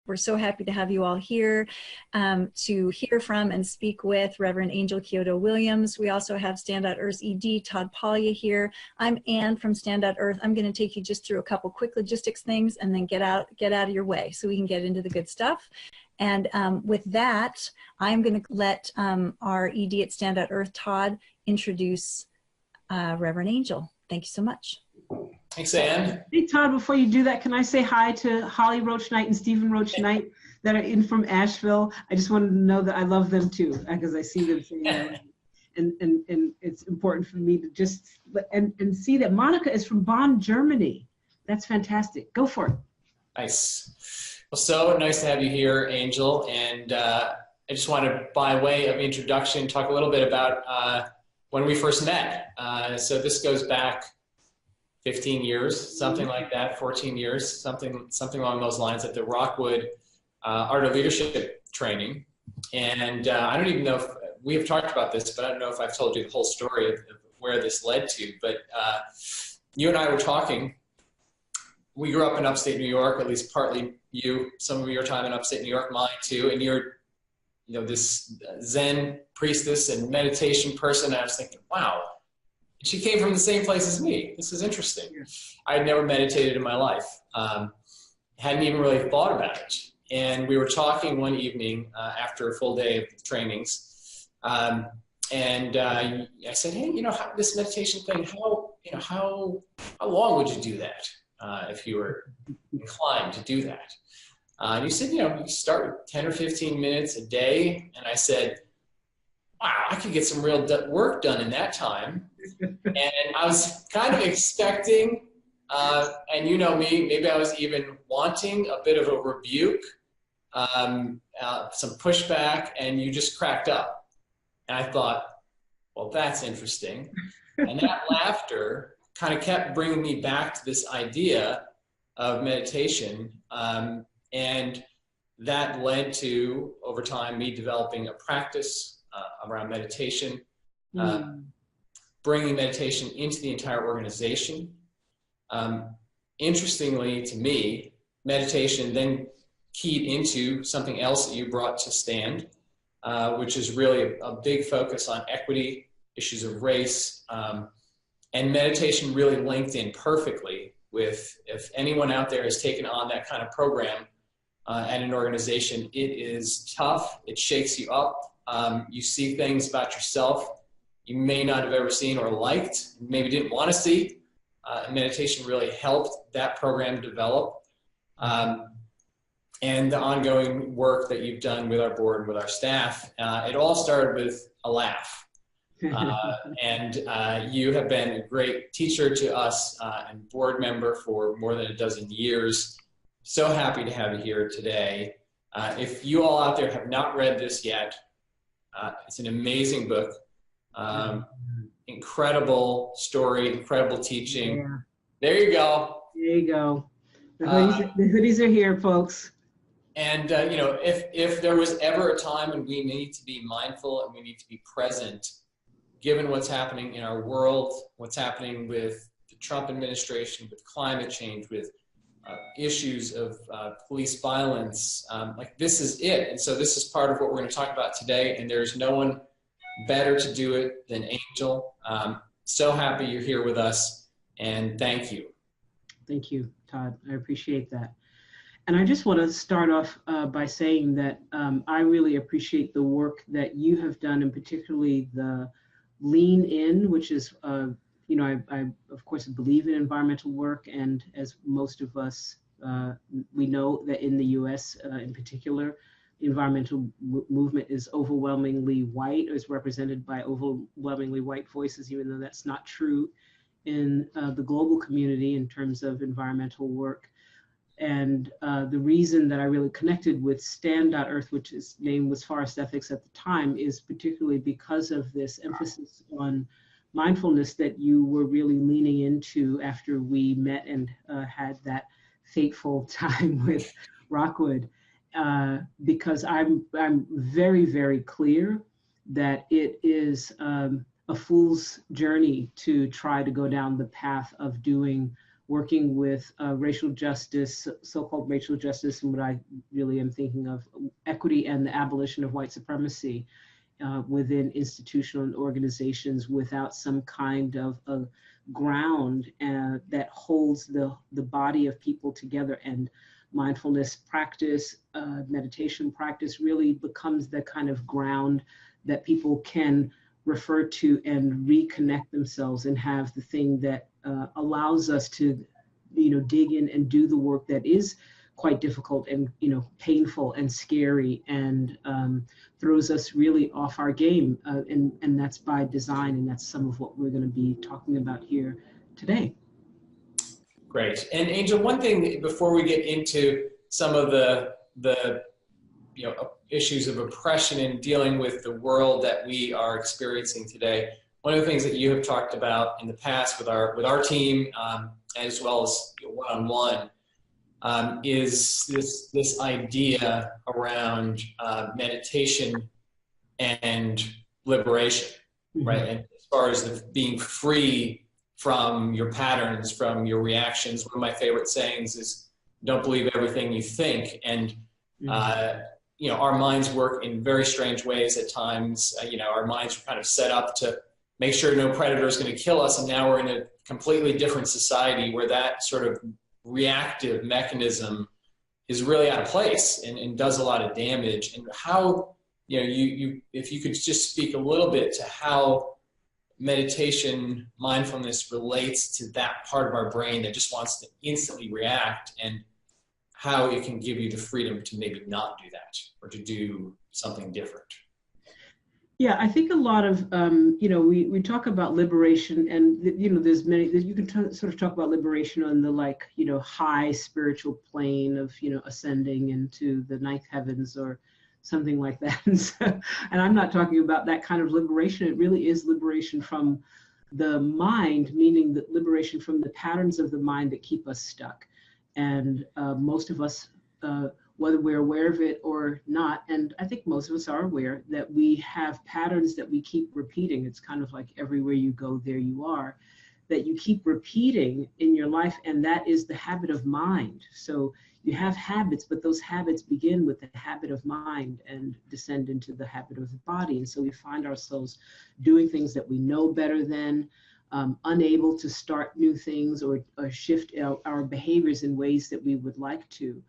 We're so happy to have you all here to hear from and speak with Reverend Angel Kyodo Williams. We also have Stand.earth's ED, Todd Polya here. I'm Ann from Stand.earth. I'm going to take you just through a couple quick logistics things and then get out of your way so we can get into the good stuff. And with that, I'm going to let our ED at Stand.earth, Todd, introduce Reverend Angel. Thank you so much. Thanks, Ann. Hey, Todd, before you do that, can I say hi to Holly Roach Knight and Stephen Roach Knight that are in from Asheville? I just wanted to know that I love them too, because I see them saying that. And it's important for me to just, and see that Monica is from Bonn, Germany. That's fantastic. Go for it. Nice. Well, so nice to have you here, Angel. And I just want to, by way of introduction, talk a little bit about when we first met. So this goes back 15 years, something like that, 14 years, something along those lines at the Rockwood Art of Leadership training. And I don't even know if we have talked about this, but I don't know if I've told you the whole story of where this led to. But you and I were talking. We grew up in upstate New York, at least partly you, some of your time in upstate New York, mine too. And you're, you know, this Zen priestess and meditation person. And I was thinking, wow. She came from the same place as me. This is interesting. I had never meditated in my life. Hadn't even really thought about it. And we were talking one evening after a full day of trainings. I said, hey, you know, this meditation thing, how long would you do that if you were inclined to do that? And you said, you know, you start with 10 or 15 minutes a day. And I said, wow, I could get some real work done in that time. And I was kind of expecting, and you know me, maybe I was even wanting a bit of a rebuke, some pushback, and you just cracked up. And I thought, well, that's interesting. And that laughter kind of kept bringing me back to this idea of meditation. And that led to, over time, me developing a practice around meditation, bringing meditation into the entire organization. Interestingly to me, meditation then keyed into something else that you brought to Stand, which is really a big focus on equity, issues of race, and meditation really linked in perfectly with, if anyone out there has taken on that kind of program at an organization, it is tough, it shakes you up, you see things about yourself you may not have ever seen or liked, maybe didn't want to see. Meditation really helped that program develop. And the ongoing work that you've done with our board and with our staff, it all started with a laugh. And you have been a great teacher to us and board member for more than a dozen years. So happy to have you here today. If you all out there have not read this yet, it's an amazing book. Incredible story, incredible teaching. Yeah. There you go. There you go. The hoodies are here, folks. And you know, if there was ever a time when we need to be mindful and we need to be present, given what's happening in our world, what's happening with the Trump administration, with climate change, with issues of police violence, like this is it. And so this is part of what we're going to talk about today. And there's no one better to do it than Angel. So happy you're here with us, and thank you. Thank you, Todd. I appreciate that. And I just want to start off by saying that I really appreciate the work that you have done, and particularly the lean in, which is, you know, I of course believe in environmental work, and as most of us, we know that in the US in particular, the environmental movement is overwhelmingly white, is represented by overwhelmingly white voices, even though that's not true in the global community in terms of environmental work. And the reason that I really connected with Stand.earth, which its name was Forest Ethics at the time, is particularly because of this emphasis on mindfulness that you were really leaning into after we met and had that fateful time with Rockwood. Because I'm very, very clear that it is a fool's journey to try to go down the path of doing working with racial justice, so-called racial justice, and what I really am thinking of, equity and the abolition of white supremacy within institutional and organizations without some kind of a ground that holds the body of people together. And mindfulness practice, meditation practice really becomes the kind of ground that people can refer to and reconnect themselves and have the thing that allows us to, dig in and do the work that is quite difficult and, painful and scary and throws us really off our game. And that's by design. And that's some of what we're going to be talking about here today. Great. And Angel, one thing before we get into some of the issues of oppression and dealing with the world that we are experiencing today, one of the things that you have talked about in the past with our team, as well as one-on-one, is this idea around meditation and liberation, right? And as far as being free from your patterns, from your reactions, one of my favorite sayings is, "Don't believe everything you think." And our minds work in very strange ways at times. Our minds are kind of set up to make sure no predator is going to kill us, and now we're in a completely different society where that sort of reactive mechanism is really out of place and does a lot of damage. And how, if you could just speak a little bit to how meditation, mindfulness relates to that part of our brain that just wants to instantly react, and how it can give you the freedom to maybe not do that or to do something different. Yeah, I think a lot of, we talk about liberation, and, there's many, you can sort of talk about liberation on the high spiritual plane of, ascending into the ninth heavens or something like that. And I'm not talking about that kind of liberation. It really is liberation from the mind, meaning that liberation from the patterns of the mind that keep us stuck. And most of us, whether we're aware of it or not, and I think most of us are aware that we have patterns that we keep repeating. It's kind of like everywhere you go, there you are, that you keep repeating in your life, and that is the habit of mind. So you have habits, but those habits begin with the habit of mind and descend into the habit of the body. And so we find ourselves doing things that we know better than, unable to start new things or shift our behaviors in ways that we would like to.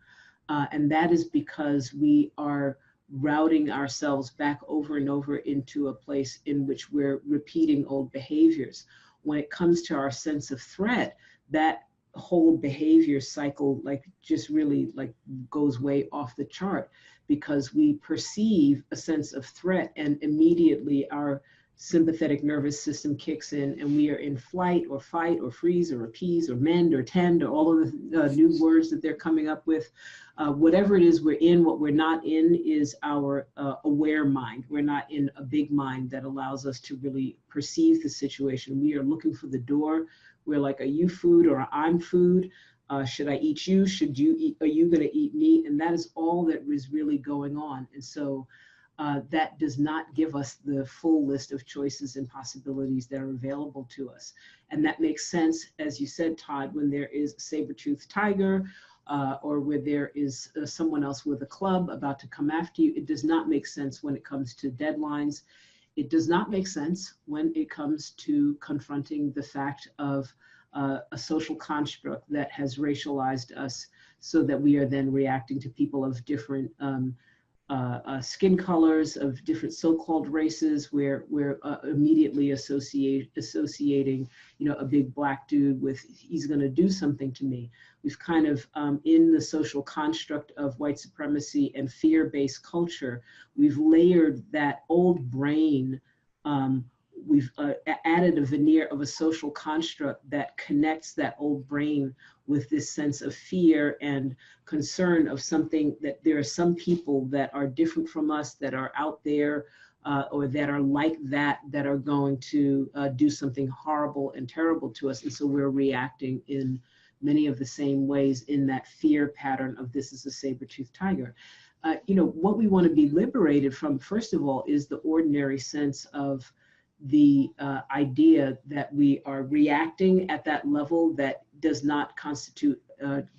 And that is because we are routing ourselves back over and over into a place in which we're repeating old behaviors. When it comes to our sense of threat, that whole behavior cycle just really goes way off the chart, because we perceive a sense of threat and immediately our sympathetic nervous system kicks in, and we are in flight or fight or freeze or appease or mend or tend, or all of the new words that they're coming up with. Whatever it is we're in, what we're not in is our aware mind. We're not in a big mind that allows us to really perceive the situation. We are looking for the door. We're like, are you food or I'm food? Should I eat you? Should you eat? Are you going to eat me? And that is all that is really going on. And so that does not give us the full list of choices and possibilities that are available to us. And that makes sense, as you said, Todd, when there is a saber-toothed tiger or where there is someone else with a club about to come after you. It does not make sense when it comes to deadlines. It does not make sense when it comes to confronting the fact of a social construct that has racialized us so that we are then reacting to people of different skin colors, of different so-called races, where we're immediately associating, a big black dude with, he's going to do something to me. We've kind of, in the social construct of white supremacy and fear-based culture, we've layered that old brain, we've added a veneer of a social construct that connects that old brain with this sense of fear and concern of something, that there are some people that are different from us, that are out there, or that are like that are going to do something horrible and terrible to us. And so we're reacting in many of the same ways in that fear pattern of this is a saber-toothed tiger. What we want to be liberated from, first of all, is the ordinary sense of the idea that we are reacting at that level that does not constitute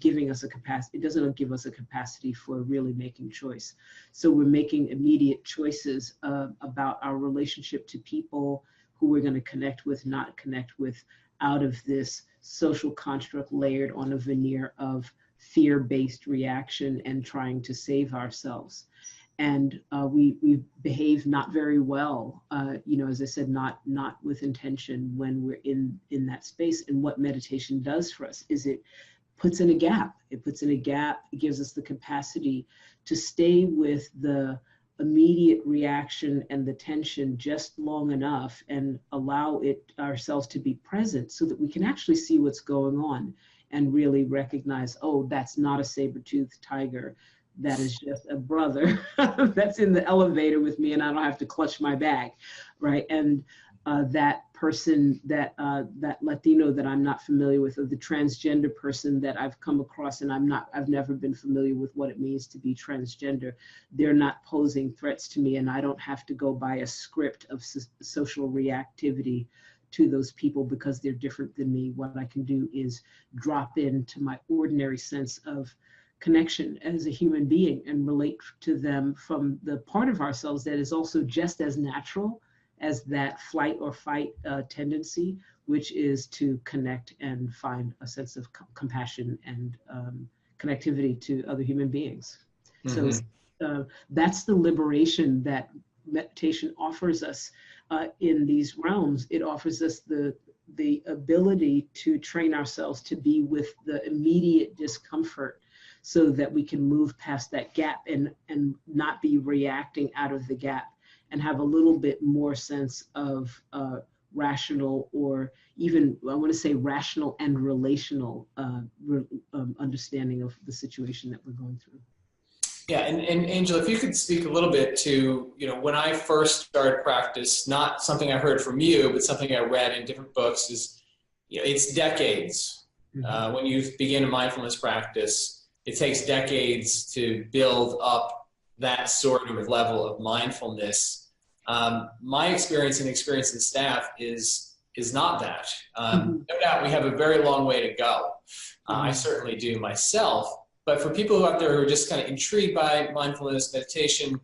giving us a capacity. It doesn't give us a capacity for really making choice. So we're making immediate choices about our relationship to people, who we're going to connect with, not connect with, out of this social construct layered on a veneer of fear-based reaction and trying to save ourselves. And we behave not very well, you know, as I said, not with intention when we're in that space. And what meditation does for us is it puts in a gap. It puts in a gap. It gives us the capacity to stay with the immediate reaction and the tension just long enough and allow ourselves to be present so that we can actually see what's going on and really recognize, oh, that's not a saber-toothed tiger. That is just a brother that's in the elevator with me and I don't have to clutch my bag, right? And that person, that Latino that I'm not familiar with, or the transgender person that I've come across and I've never been familiar with what it means to be transgender, they're not posing threats to me and I don't have to go by a script of social reactivity to those people because they're different than me. What I can do is drop into my ordinary sense of connection as a human being and relate to them from the part of ourselves that is also just as natural as that flight or fight tendency, which is to connect and find a sense of compassion and connectivity to other human beings. Mm-hmm. So that's the liberation that meditation offers us in these realms. It offers us the ability to train ourselves to be with the immediate discomfort so that we can move past that gap and not be reacting out of the gap and have a little bit more sense of rational, or even, I want to say rational and relational understanding of the situation that we're going through. Yeah, and Angel, if you could speak a little bit to, you know, when I first started practice, not something I heard from you, but something I read in different books is, you know, it's decades. Mm-hmm. When you begin a mindfulness practice, it takes decades to build up that sort of level of mindfulness. My experience and experience in staff is not that. No doubt we have a very long way to go. I certainly do myself. But for people out there who are just kind of intrigued by mindfulness, meditation,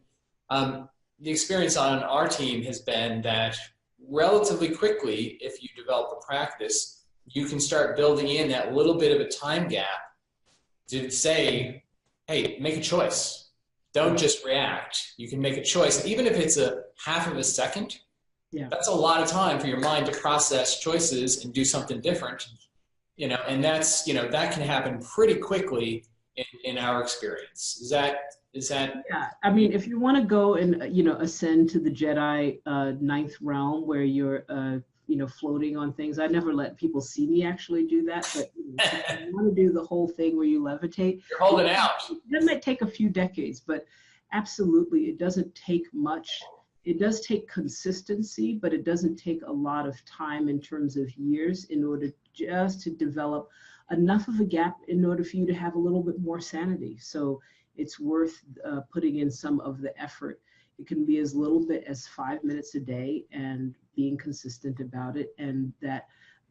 the experience on our team has been that relatively quickly, if you develop a practice, you can start building in that little bit of a time gap to say, hey, make a choice. Don't just react. You can make a choice. Even if it's a half of a second, that's a lot of time for your mind to process choices and do something different. You know, and that's, you know, that can happen pretty quickly in our experience. Is that? Yeah, I mean, if you want to go and, you know, ascend to the Jedi ninth realm where you're, you know, floating on things. I never let people see me actually do that, but you know, if you want to do the whole thing where you levitate. You're holding out. That might take a few decades, but absolutely, it doesn't take much. It does take consistency, but it doesn't take a lot of time in terms of years in order just to develop enough of a gap in order for you to have a little bit more sanity. So it's worth putting in some of the effort. It can be as little bit as 5 minutes a day and being consistent about it. And that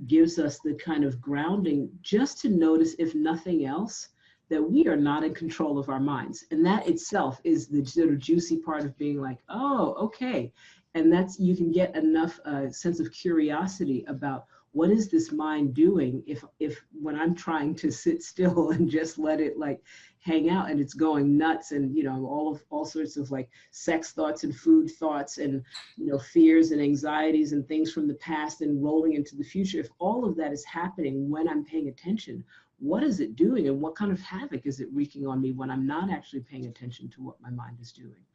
gives us the kind of grounding just to notice, if nothing else, that we are not in control of our minds. And that itself is the sort of juicy part of being like, oh, okay. And that's, you can get enough sense of curiosity about what is this mind doing if when I'm trying to sit still and just let it like hang out and it's going nuts and, you know, all sorts of like sex thoughts and food thoughts and, you know, fears and anxieties and things from the past and rolling into the future. If all of that is happening when I'm paying attention, what is it doing and what kind of havoc is it wreaking on me when I'm not actually paying attention to what my mind is doing?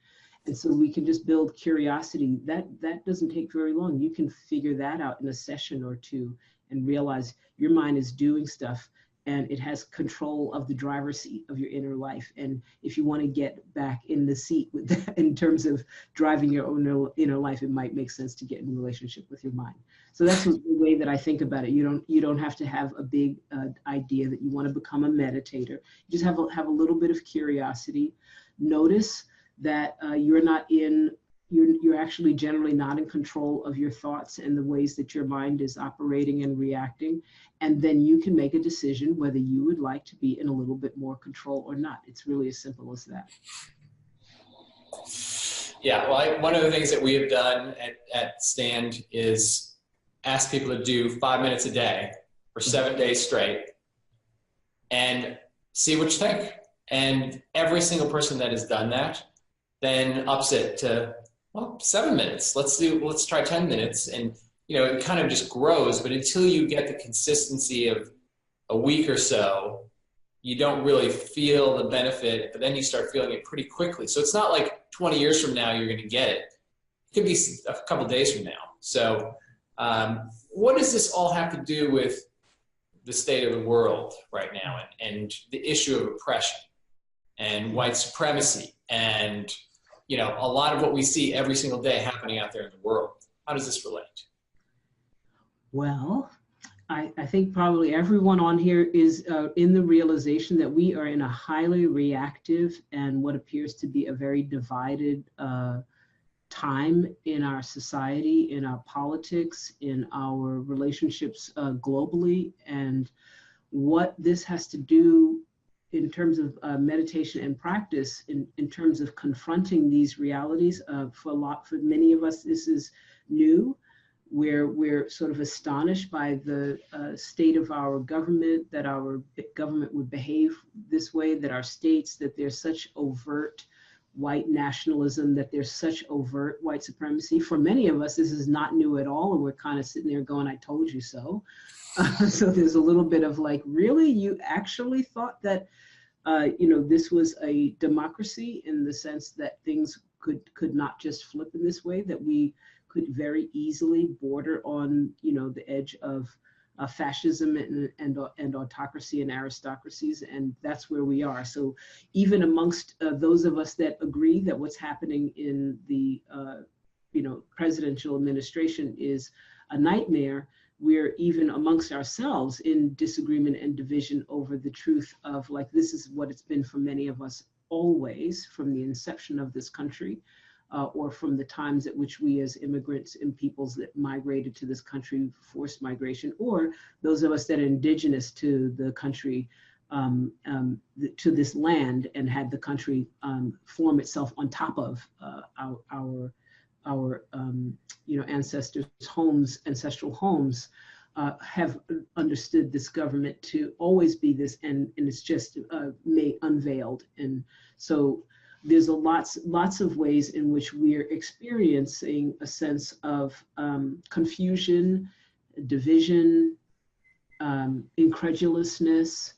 And so we can just build curiosity. That doesn't take very long. You can figure that out in a session or two and realize your mind is doing stuff and it has control of the driver's seat of your inner life. And if you want to get back in the seat with that, in terms of driving your own inner life, it might make sense to get in a relationship with your mind. So that's the way that I think about it. You don't have to have a big idea that you want to become a meditator. You just have a little bit of curiosity. Notice that you're not in you're actually generally not in control of your thoughts and the ways that your mind is operating and reacting. And then you can make a decision whether you would like to be in a little bit more control or not. It's really as simple as that. Yeah, well, one of the things that we have done at Stand is ask people to do 5 minutes a day for 7 days straight and see what you think. And every single person that has done that then ups it to, well, 7 minutes. Let's try 10 minutes. And, you know, it kind of just grows, but until you get the consistency of a week or so, you don't really feel the benefit, but then you start feeling it pretty quickly. So it's not like 20 years from now you're going to get it. It could be a couple of days from now. So what does this all have to do with the state of the world right now and the issue of oppression and white supremacy and, you know, a lot of what we see every single day happening out there in the world? How does this relate? Well, I think probably everyone on here is in the realization that we are in a highly reactive and what appears to be a very divided time in our society, in our politics, in our relationships globally. And what this has to do in terms of meditation and practice, in terms of confronting these realities, for many of us, this is new. Where we're sort of astonished by the state of our government, that our government would behave this way, that our states, that there's such overt white nationalism, that there's such overt white supremacy. For many of us, this is not new at all, and we're kind of sitting there going, I told you so. So there's a little bit of like, really? You actually thought that, you know, this was a democracy in the sense that things could not just flip in this way, that we could very easily border on, you know, the edge of fascism and autocracy and aristocracies, and that's where we are. So even amongst those of us that agree that what's happening in the, you know, presidential administration is a nightmare, we're even amongst ourselves in disagreement and division over the truth of, like, this is what it's been for many of us always from the inception of this country. Or from the times at which we as immigrants and peoples that migrated to this country, forced migration, or those of us that are indigenous to the country, to this land, and had the country form itself on top of our you know, ancestors' homes, ancestral homes, have understood this government to always be this, and it's just unveiled. And so there's lots of ways in which we're experiencing a sense of confusion, division, incredulousness.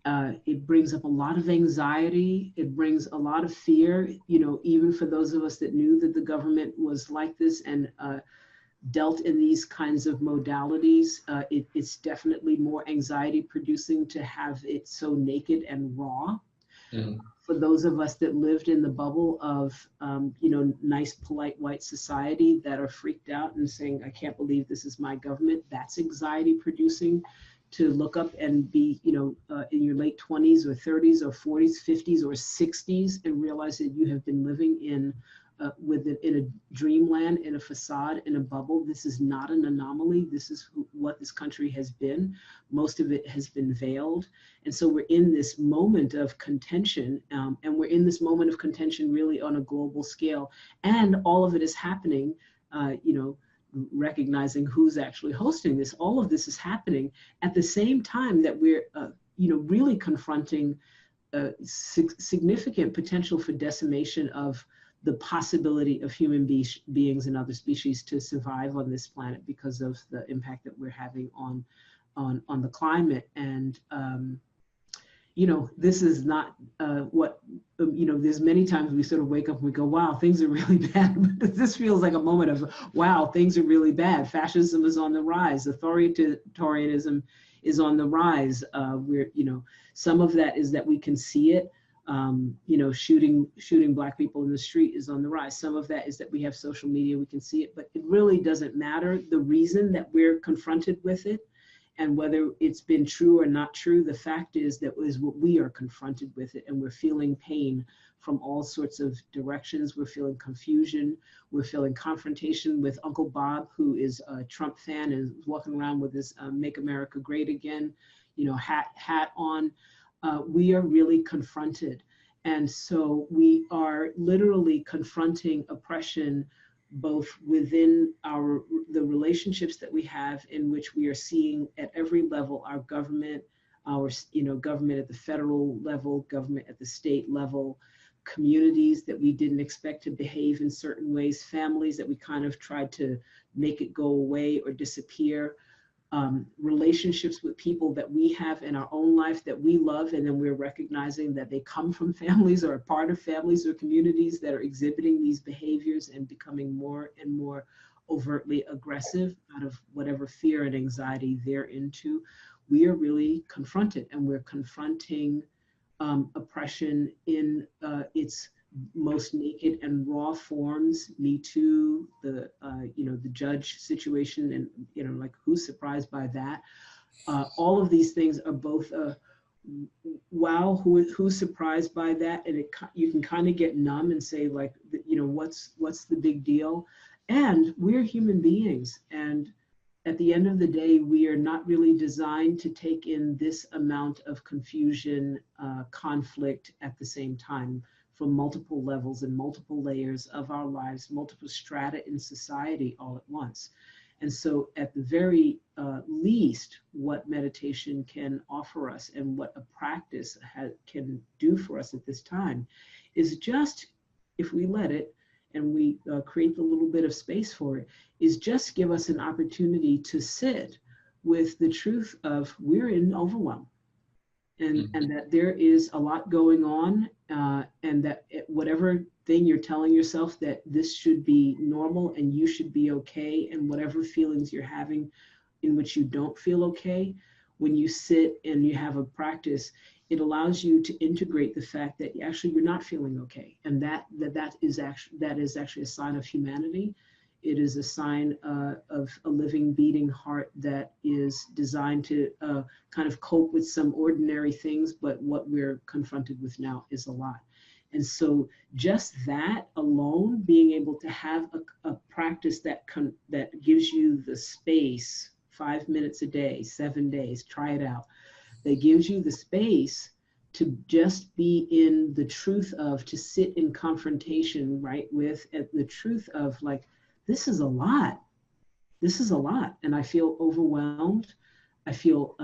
It brings up a lot of anxiety. It brings a lot of fear, you know, even for those of us that knew that the government was like this and dealt in these kinds of modalities. It's definitely more anxiety producing to have it so naked and raw. Mm. For those of us that lived in the bubble of, you know, nice, polite white society that are freaked out and saying, I can't believe this is my government, that's anxiety producing. To look up and be, you know, in your late 20s or 30s or 40s, 50s or 60s and realize that you have been living in a dreamland, in a facade, in a bubble. This is not an anomaly. This is what this country has been. Most of it has been veiled. And so we're in this moment of contention, and we're in this moment of contention really on a global scale. And all of it is happening, you know, recognizing who's actually hosting this. All of this is happening at the same time that we're, you know, really confronting significant potential for decimation of the possibility of human beings and other species to survive on this planet because of the impact that we're having on the climate. And you know, this is not what, you know, there's many times we sort of wake up and we go, wow, things are really bad. But this feels like a moment of, wow, things are really bad. Fascism is on the rise. Authoritarianism is on the rise. We're, you know, some of that is that we can see it. You know, shooting Black people in the street is on the rise. Some of that is that we have social media, we can see it, but it really doesn't matter. The reason that we're confronted with it And whether it's been true or not true, the fact is that is what we are confronted with it, and we're feeling pain from all sorts of directions. We're feeling confusion. We're feeling confrontation with Uncle Bob, who is a Trump fan and is walking around with his "Make America Great Again," hat on. We are really confronted. And so we are literally confronting oppression both within the relationships that we have, in which we are seeing at every level our government, government at the federal level, government at the state level, communities that we didn't expect to behave in certain ways, families that we kind of tried to make it go away or disappear, relationships with people that we have in our own life that we love, and then we're recognizing that they come from families or are part of families or communities that are exhibiting these behaviors and becoming more and more overtly aggressive out of whatever fear and anxiety they're into. We are really confronted, and we're confronting oppression in its most naked and raw forms. Me Too, the judge situation, and like, who's surprised by that? All of these things are both wow, who's surprised by that? And you can kind of get numb and say, like, what's the big deal? And we're human beings, and at the end of the day, we are not really designed to take in this amount of confusion, conflict at the same time, from multiple levels and multiple layers of our lives, multiple strata in society all at once. And so at the very least, what meditation can offer us and what a practice can do for us at this time is just, if we let it, and we create a little bit of space for it, is just give us an opportunity to sit with the truth of we're in overwhelm, and that there is a lot going on, and that whatever thing you're telling yourself that this should be normal and you should be okay, and whatever feelings you're having in which you don't feel okay, when you sit and you have a practice, it allows you to integrate the fact that actually you're not feeling okay, and that is actually a sign of humanity. It is a sign of a living, beating heart that is designed to kind of cope with some ordinary things, but what we're confronted with now is a lot. And so just that alone, being able to have a practice that gives you the space, 5 minutes a day, 7 days, try it out, that gives you the space to just be in the truth of, to sit in confrontation, right, with the truth of, like, this is a lot. This is a lot. And I feel overwhelmed. I feel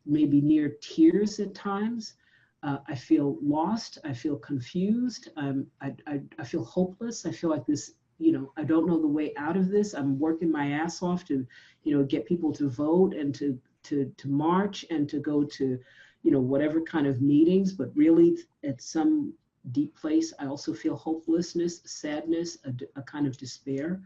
maybe near tears at times. I feel lost. I feel confused. I feel hopeless. I feel like this, I don't know the way out of this. I'm working my ass off to, get people to vote and to march and to go to, whatever kind of meetings, but really at some deep place, I also feel hopelessness, sadness, a kind of despair.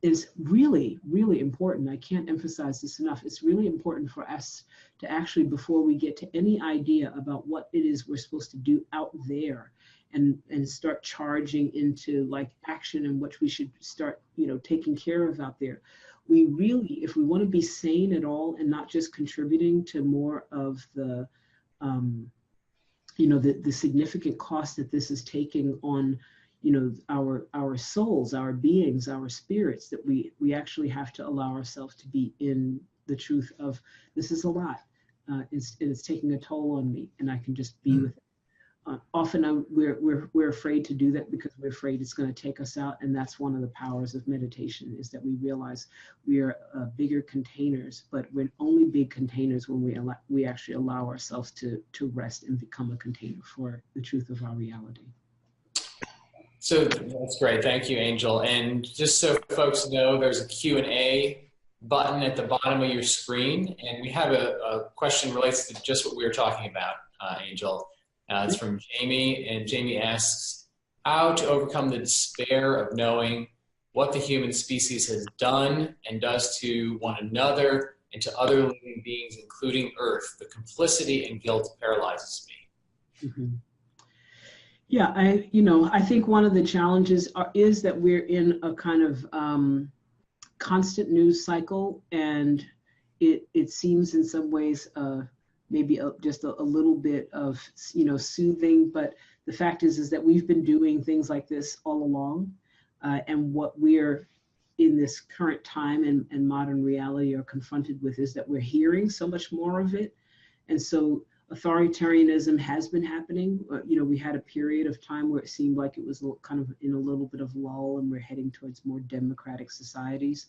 Is really, really important. I can't emphasize this enough. It's really important for us to actually, before we get to any idea about what it is we're supposed to do out there, and start charging into, like, action and what we should start, taking care of out there. We really, if we want to be sane at all and not just contributing to more of the, the significant cost that this is taking on, our souls, our beings, our spirits, that we actually have to allow ourselves to be in the truth of, this is a lot. It's taking a toll on me, and I can just be with it. Often we're afraid to do that because we're afraid it's going to take us out, and that's one of the powers of meditation, is that we realize we are bigger containers, but we're only big containers when we actually allow ourselves to rest and become a container for the truth of our reality. So that's great. Thank you, Angel. And just so folks know, there's a Q&A button at the bottom of your screen, and we have a question relates to just what we were talking about, Angel. It's from Jamie, and Jamie asks, how to overcome the despair of knowing what the human species has done and does to one another and to other living beings, including Earth. The complicity and guilt paralyzes me. Mm-hmm. Yeah, I think one of the challenges is that we're in a kind of constant news cycle, and it seems in some ways maybe just a little bit of, you know, soothing, but the fact is that we've been doing things like this all along, and what we're in this current time and modern reality are confronted with is that we're hearing so much more of it. And so authoritarianism has been happening. You know, we had a period of time where it seemed like it was kind of in a little bit of lull, and we're heading towards more democratic societies.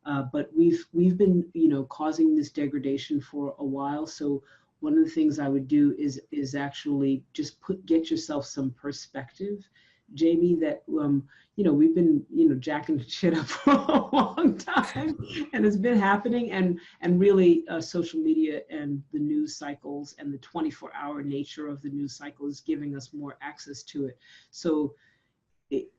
But we've been, you know, causing this degradation for a while. So one of the things I would do is actually just get yourself some perspective, Jamie, that you know, we've been, you know, jacking shit up for a long time, and it's been happening, and really social media and the news cycles and the 24-hour nature of the news cycle is giving us more access to it. So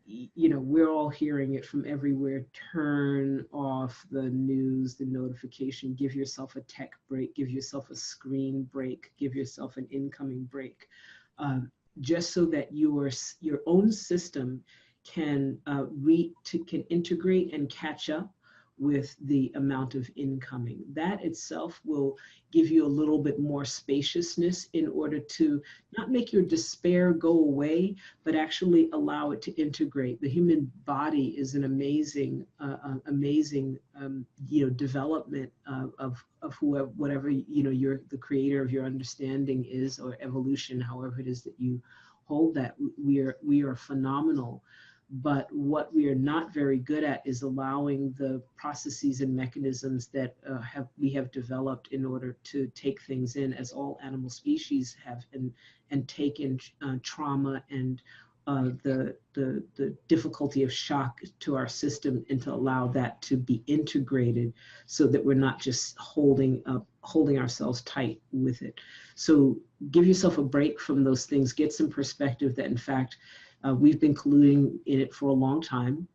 you know, we're all hearing it from everywhere. Turn off the news, the notification, give yourself a tech break, give yourself a screen break, give yourself an incoming break, just so that your own system can can integrate and catch up with the amount of incoming. That itself will give you a little bit more spaciousness in order to not make your despair go away, but actually allow it to integrate. The human body is an amazing, amazing, you know, development of whoever, whatever, you know, the creator of your understanding is, or evolution, however it is that you hold that. We are phenomenal. But what we are not very good at is allowing the processes and mechanisms that we have developed in order to take things in, as all animal species have, and take in trauma and the difficulty of shock to our system, and to allow that to be integrated, so that we're not just holding ourselves tight with it. So give yourself a break from those things. Get some perspective that, in fact, we've been colluding in it for a long time.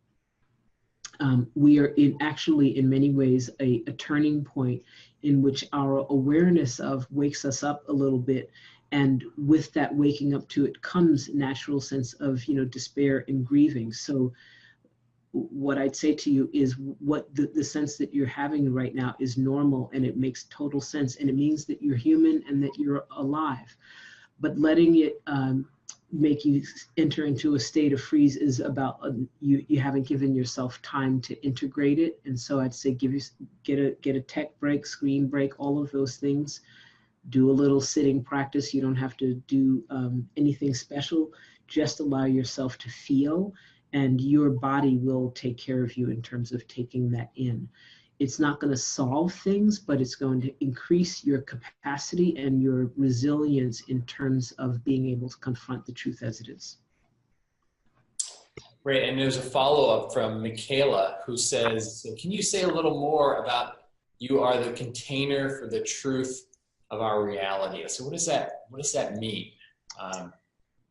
We are actually in many ways a turning point in which our awareness of wakes us up a little bit. And with that waking up to it comes natural sense of, you know, despair and grieving. So what I'd say to you is, what the sense that you're having right now is normal, and it makes total sense. And it means that you're human and that you're alive. But letting it make you enter into a state of freeze is about you haven't given yourself time to integrate it. And so I'd say get a tech break, screen break, all of those things. Do a little sitting practice. You don't have to do anything special. Just allow yourself to feel, and your body will take care of you in terms of taking that in. It's not going to solve things, but it's going to increase your capacity and your resilience in terms of being able to confront the truth as it is. Great. And there's a follow-up from Michaela, who says, so can you say a little more about, you are the container for the truth of our reality? So what does that mean?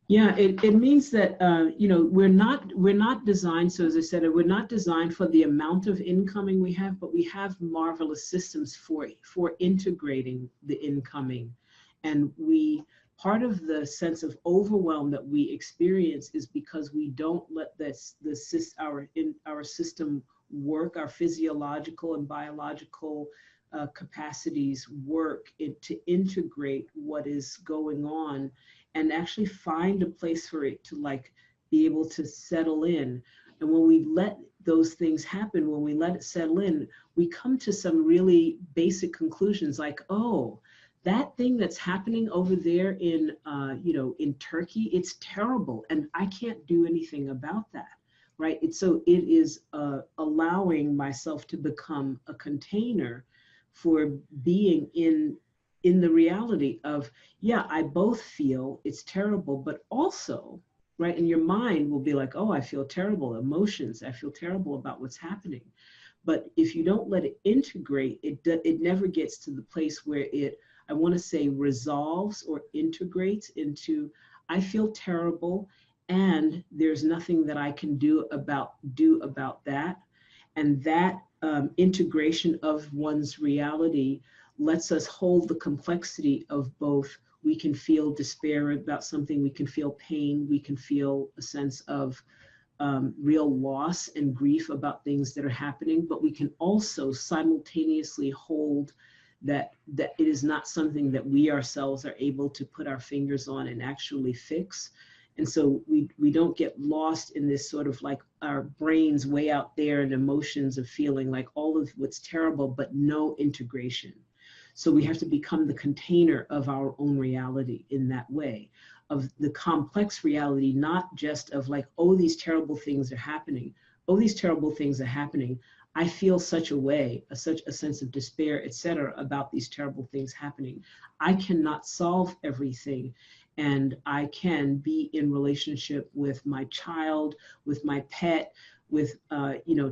Yeah, it means that, you know, we're not designed, so as I said, we're not designed for the amount of incoming we have, but we have marvelous systems for integrating the incoming. And part of the sense of overwhelm that we experience is because we don't let our system work, our physiological and biological capacities work to integrate what is going on, and actually find a place for it to, like, be able to settle in. And when we let those things happen, when we let it settle in, we come to some really basic conclusions, like, oh, that thing that's happening over there in, you know, in Turkey, it's terrible, and I can't do anything about that, right? So it is allowing myself to become a container for being in the reality of, yeah, I both feel it's terrible, but also, right, and your mind will be like, oh, I feel terrible, emotions, I feel terrible about what's happening. But if you don't let it integrate, it never gets to the place where it, I want to say, resolves or integrates into, I feel terrible, and there's nothing that I can do about that. And that integration of one's reality lets us hold the complexity of both. We can feel despair about something, we can feel pain, we can feel a sense of real loss and grief about things that are happening, but we can also simultaneously hold that it is not something that we ourselves are able to put our fingers on and actually fix. And so we don't get lost in this sort of like our brains way out there and emotions of feeling like all of what's terrible, but no integration. So we have to become the container of our own reality in that way, of the complex reality, not just of like, oh, these terrible things are happening. Oh, these terrible things are happening. I feel such a way, such a sense of despair, etc., about these terrible things happening. I cannot solve everything. And I can be in relationship with my child, with my pet, with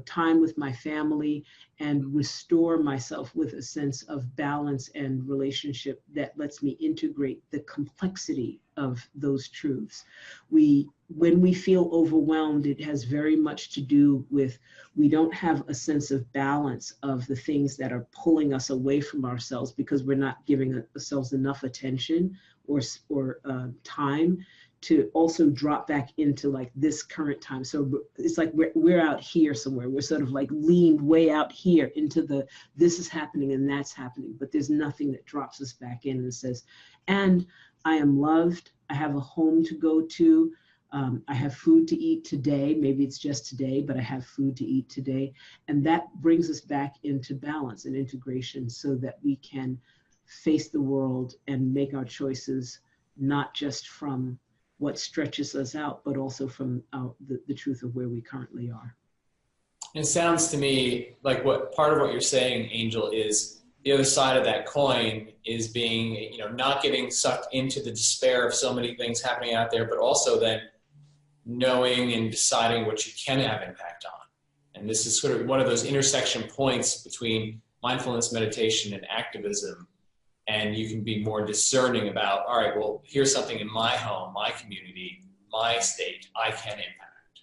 time with my family, and restore myself with a sense of balance and relationship that lets me integrate the complexity of those truths. When we feel overwhelmed, it has very much to do with we don't have a sense of balance of the things that are pulling us away from ourselves because we're not giving ourselves enough attention or time to also drop back into like this current time. So it's like we're out here somewhere. We're sort of like leaned way out here into the this is happening and that's happening, but there's nothing that drops us back in and says, and I am loved. I have a home to go to. I have food to eat today. Maybe it's just today, but I have food to eat today. And that brings us back into balance and integration so that we can face the world and make our choices, not just from what stretches us out, but also from the truth of where we currently are. It sounds to me like what part of what you're saying, Angel, is the other side of that coin is being, not getting sucked into the despair of so many things happening out there, but also then knowing and deciding what you can have impact on. And this is sort of one of those intersection points between mindfulness, meditation, and activism. And you can be more discerning about, all right, well, here's something in my home, my community, my state, I can impact.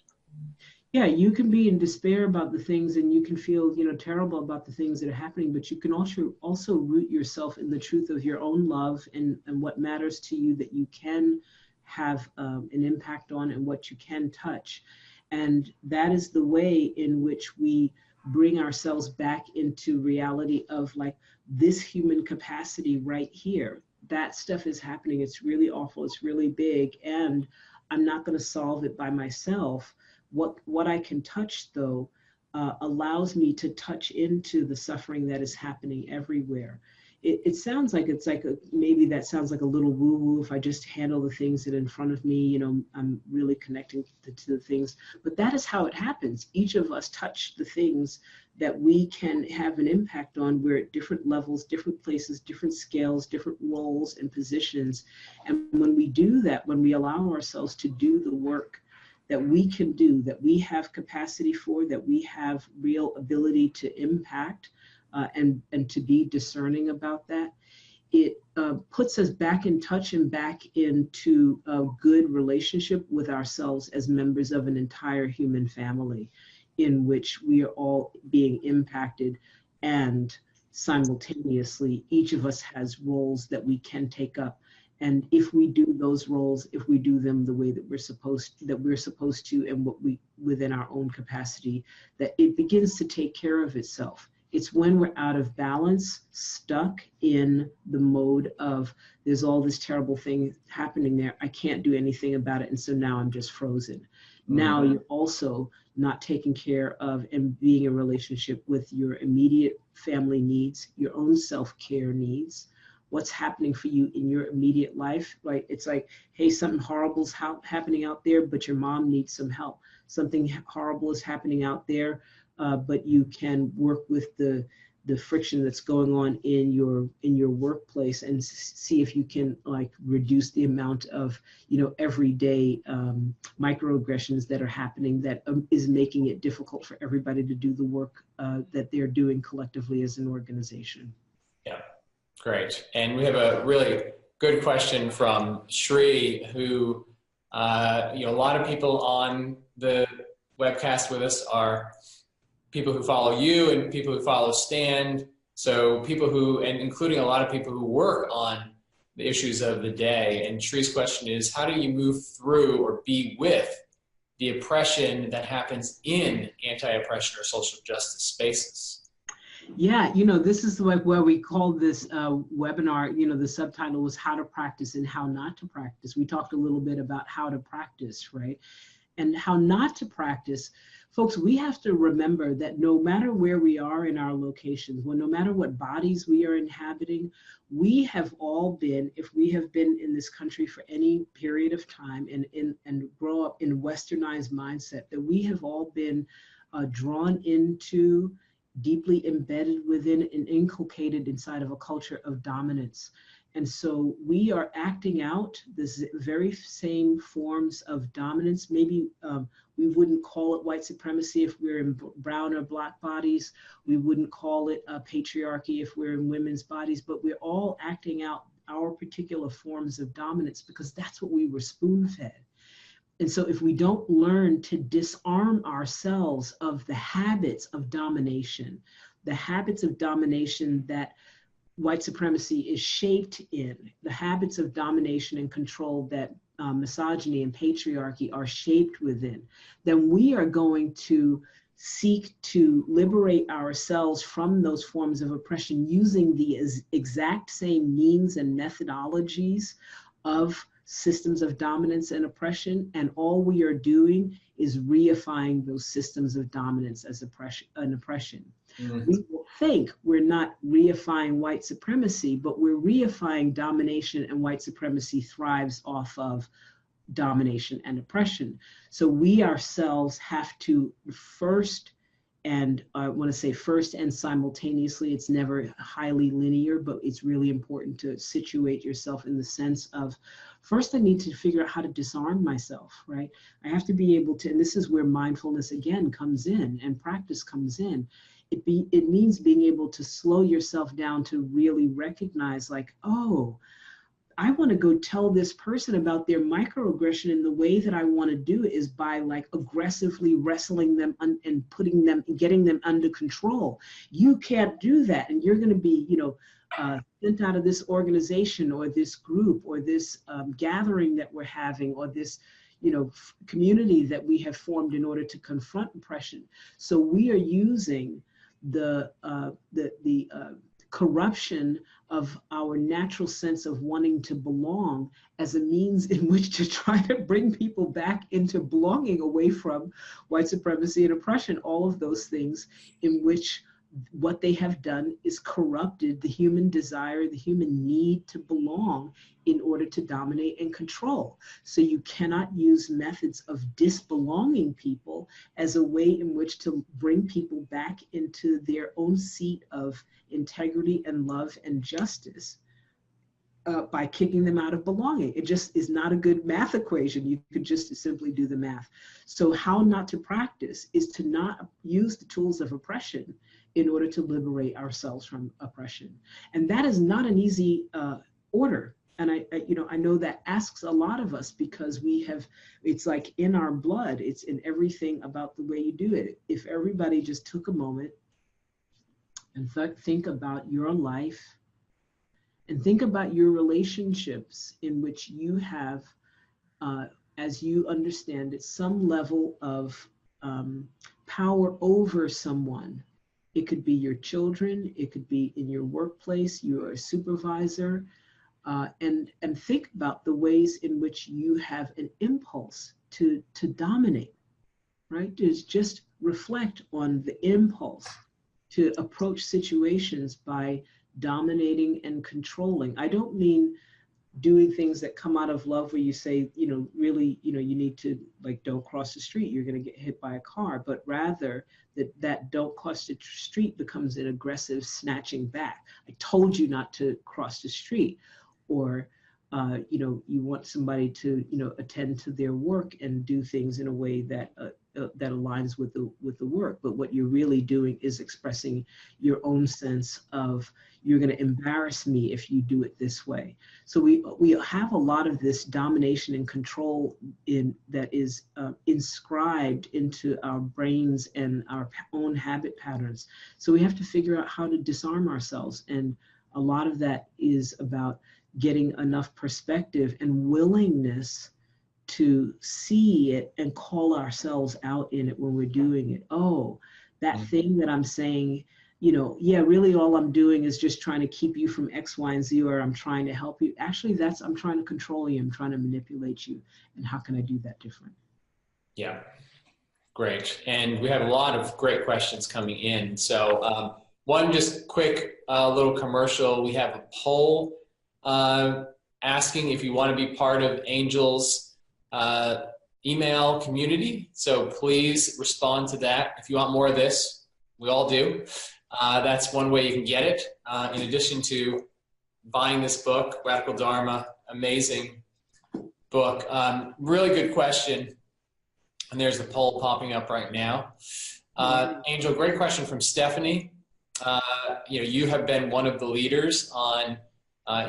Yeah, you can be in despair about the things and you can feel, terrible about the things that are happening, but you can also root yourself in the truth of your own love and what matters to you that you can have an impact on and what you can touch. And that is the way in which we bring ourselves back into reality of like this human capacity right here. That stuff is happening. It's really awful. It's really big. And I'm not going to solve it by myself. What I can touch, though, allows me to touch into the suffering that is happening everywhere. It sounds like maybe that sounds like a little woo-woo if I just handle the things that are in front of me, I'm really connecting to the things, but that is how it happens. Each of us touch the things that we can have an impact on. We're at different levels, different places, different scales, different roles and positions. And when we do that, when we allow ourselves to do the work that we can do, that we have capacity for, that we have real ability to impact, and to be discerning about that, it puts us back in touch and back into a good relationship with ourselves as members of an entire human family in which we are all being impacted, and simultaneously each of us has roles that we can take up. And if we do those roles, if we do them the way that we're supposed to, and what we within our own capacity, that it begins to take care of itself. It's when we're out of balance, stuck in the mode of there's all this terrible thing happening there, I can't do anything about it, and so now I'm just frozen. Mm-hmm. Now you're also not taking care of and being in relationship with your immediate family needs, your own self-care needs, what's happening for you in your immediate life, right? It's like, hey, something horrible is happening out there, but your mom needs some help. Something horrible is happening out there, but you can work with the friction that's going on in your workplace and see if you can like reduce the amount of everyday microaggressions that are happening that is making it difficult for everybody to do the work that they're doing collectively as an organization. Yeah. Great. And we have a really good question from Shri, who, a lot of people on the webcast with us are people who follow you and people who follow Stand. So people who, and including a lot of people who work on the issues of the day. And Shri's question is, how do you move through or be with the oppression that happens in anti-oppression or social justice spaces. Yeah, this is like where we called this webinar, the subtitle was How to Practice and How Not to Practice. We talked a little bit about how to practice, right? And how not to practice. Folks, we have to remember that no matter where we are in our locations, no matter what bodies we are inhabiting, we have all been, if we have been in this country for any period of time and grow up in westernized mindset, that we have all been drawn into, deeply embedded within, and inculcated inside of a culture of dominance. And so we are acting out this very same forms of dominance. Maybe we wouldn't call it white supremacy if we're in brown or black bodies. We wouldn't call it patriarchy if we're in women's bodies, but we're all acting out our particular forms of dominance because that's what we were spoon-fed. And so if we don't learn to disarm ourselves of the habits of domination that white supremacy is shaped in, the habits of domination and control that misogyny and patriarchy are shaped within, then we are going to seek to liberate ourselves from those forms of oppression using the exact same means and methodologies of systems of dominance and oppression, and all we are doing is reifying those systems of dominance as oppression. Mm-hmm. We will think we're not reifying white supremacy, but we're reifying domination, and white supremacy thrives off of domination and oppression. So we ourselves have to first, and I want to say first and simultaneously, it's never highly linear, but it's really important to situate yourself in the sense of, first I need to figure out how to disarm myself, right? I have to be able to, and this is where mindfulness again comes in and practice comes in. It means being able to slow yourself down to really recognize like, oh, I want to go tell this person about their microaggression, and the way that I want to do it is by like aggressively wrestling them and getting them under control. You can't do that, and you're going to be, sent out of this organization or this group or this gathering that we're having or this, community that we have formed in order to confront oppression. So we are using the corruption of our natural sense of wanting to belong as a means in which to try to bring people back into belonging away from white supremacy and oppression, all of those things in which what they have done is corrupted the human desire, the human need to belong in order to dominate and control. So you cannot use methods of disbelonging people as a way in which to bring people back into their own seat of integrity and love and justice by kicking them out of belonging. It just is not a good math equation. You could just simply do the math. So how not to practice is to not use the tools of oppression in order to liberate ourselves from oppression. And that is not an easy order. And I know that asks a lot of us because it's like in our blood, it's in everything about the way you do it. If everybody just took a moment and think about your life and think about your relationships in which you have, as you understand it, some level of power over someone. It could be your children, it could be in your workplace, you're a supervisor, and think about the ways in which you have an impulse to dominate, right? Just reflect on the impulse to approach situations by dominating and controlling. I don't mean doing things that come out of love where you say, really, you need to, like, don't cross the street, you're going to get hit by a car, but rather that don't cross the street becomes an aggressive snatching back. I told you not to cross the street. Or, you want somebody to, attend to their work and do things in a way that that aligns with the work. But what you're really doing is expressing your own sense of, you're going to embarrass me if you do it this way. So we have a lot of this domination and control that is inscribed into our brains and our own habit patterns. So we have to figure out how to disarm ourselves. And a lot of that is about getting enough perspective and willingness to see it and call ourselves out in it when we're doing it. Oh, that thing that I'm saying, you know, yeah, really all I'm doing is just trying to keep you from X, Y, and Z, or I'm trying to help you. Actually, I'm trying to control you. I'm trying to manipulate you. And how can I do that different? Yeah, great. And we have a lot of great questions coming in. So one just quick little commercial. We have a poll asking if you want to be part of Angel's email community. So please respond to that. If you want more of this, we all do. That's one way you can get it. In addition to buying this book, Radical Dharma, amazing book. Really good question. And there's the poll popping up right now. Angel, great question from Stephanie. You know, you have been one of the leaders on,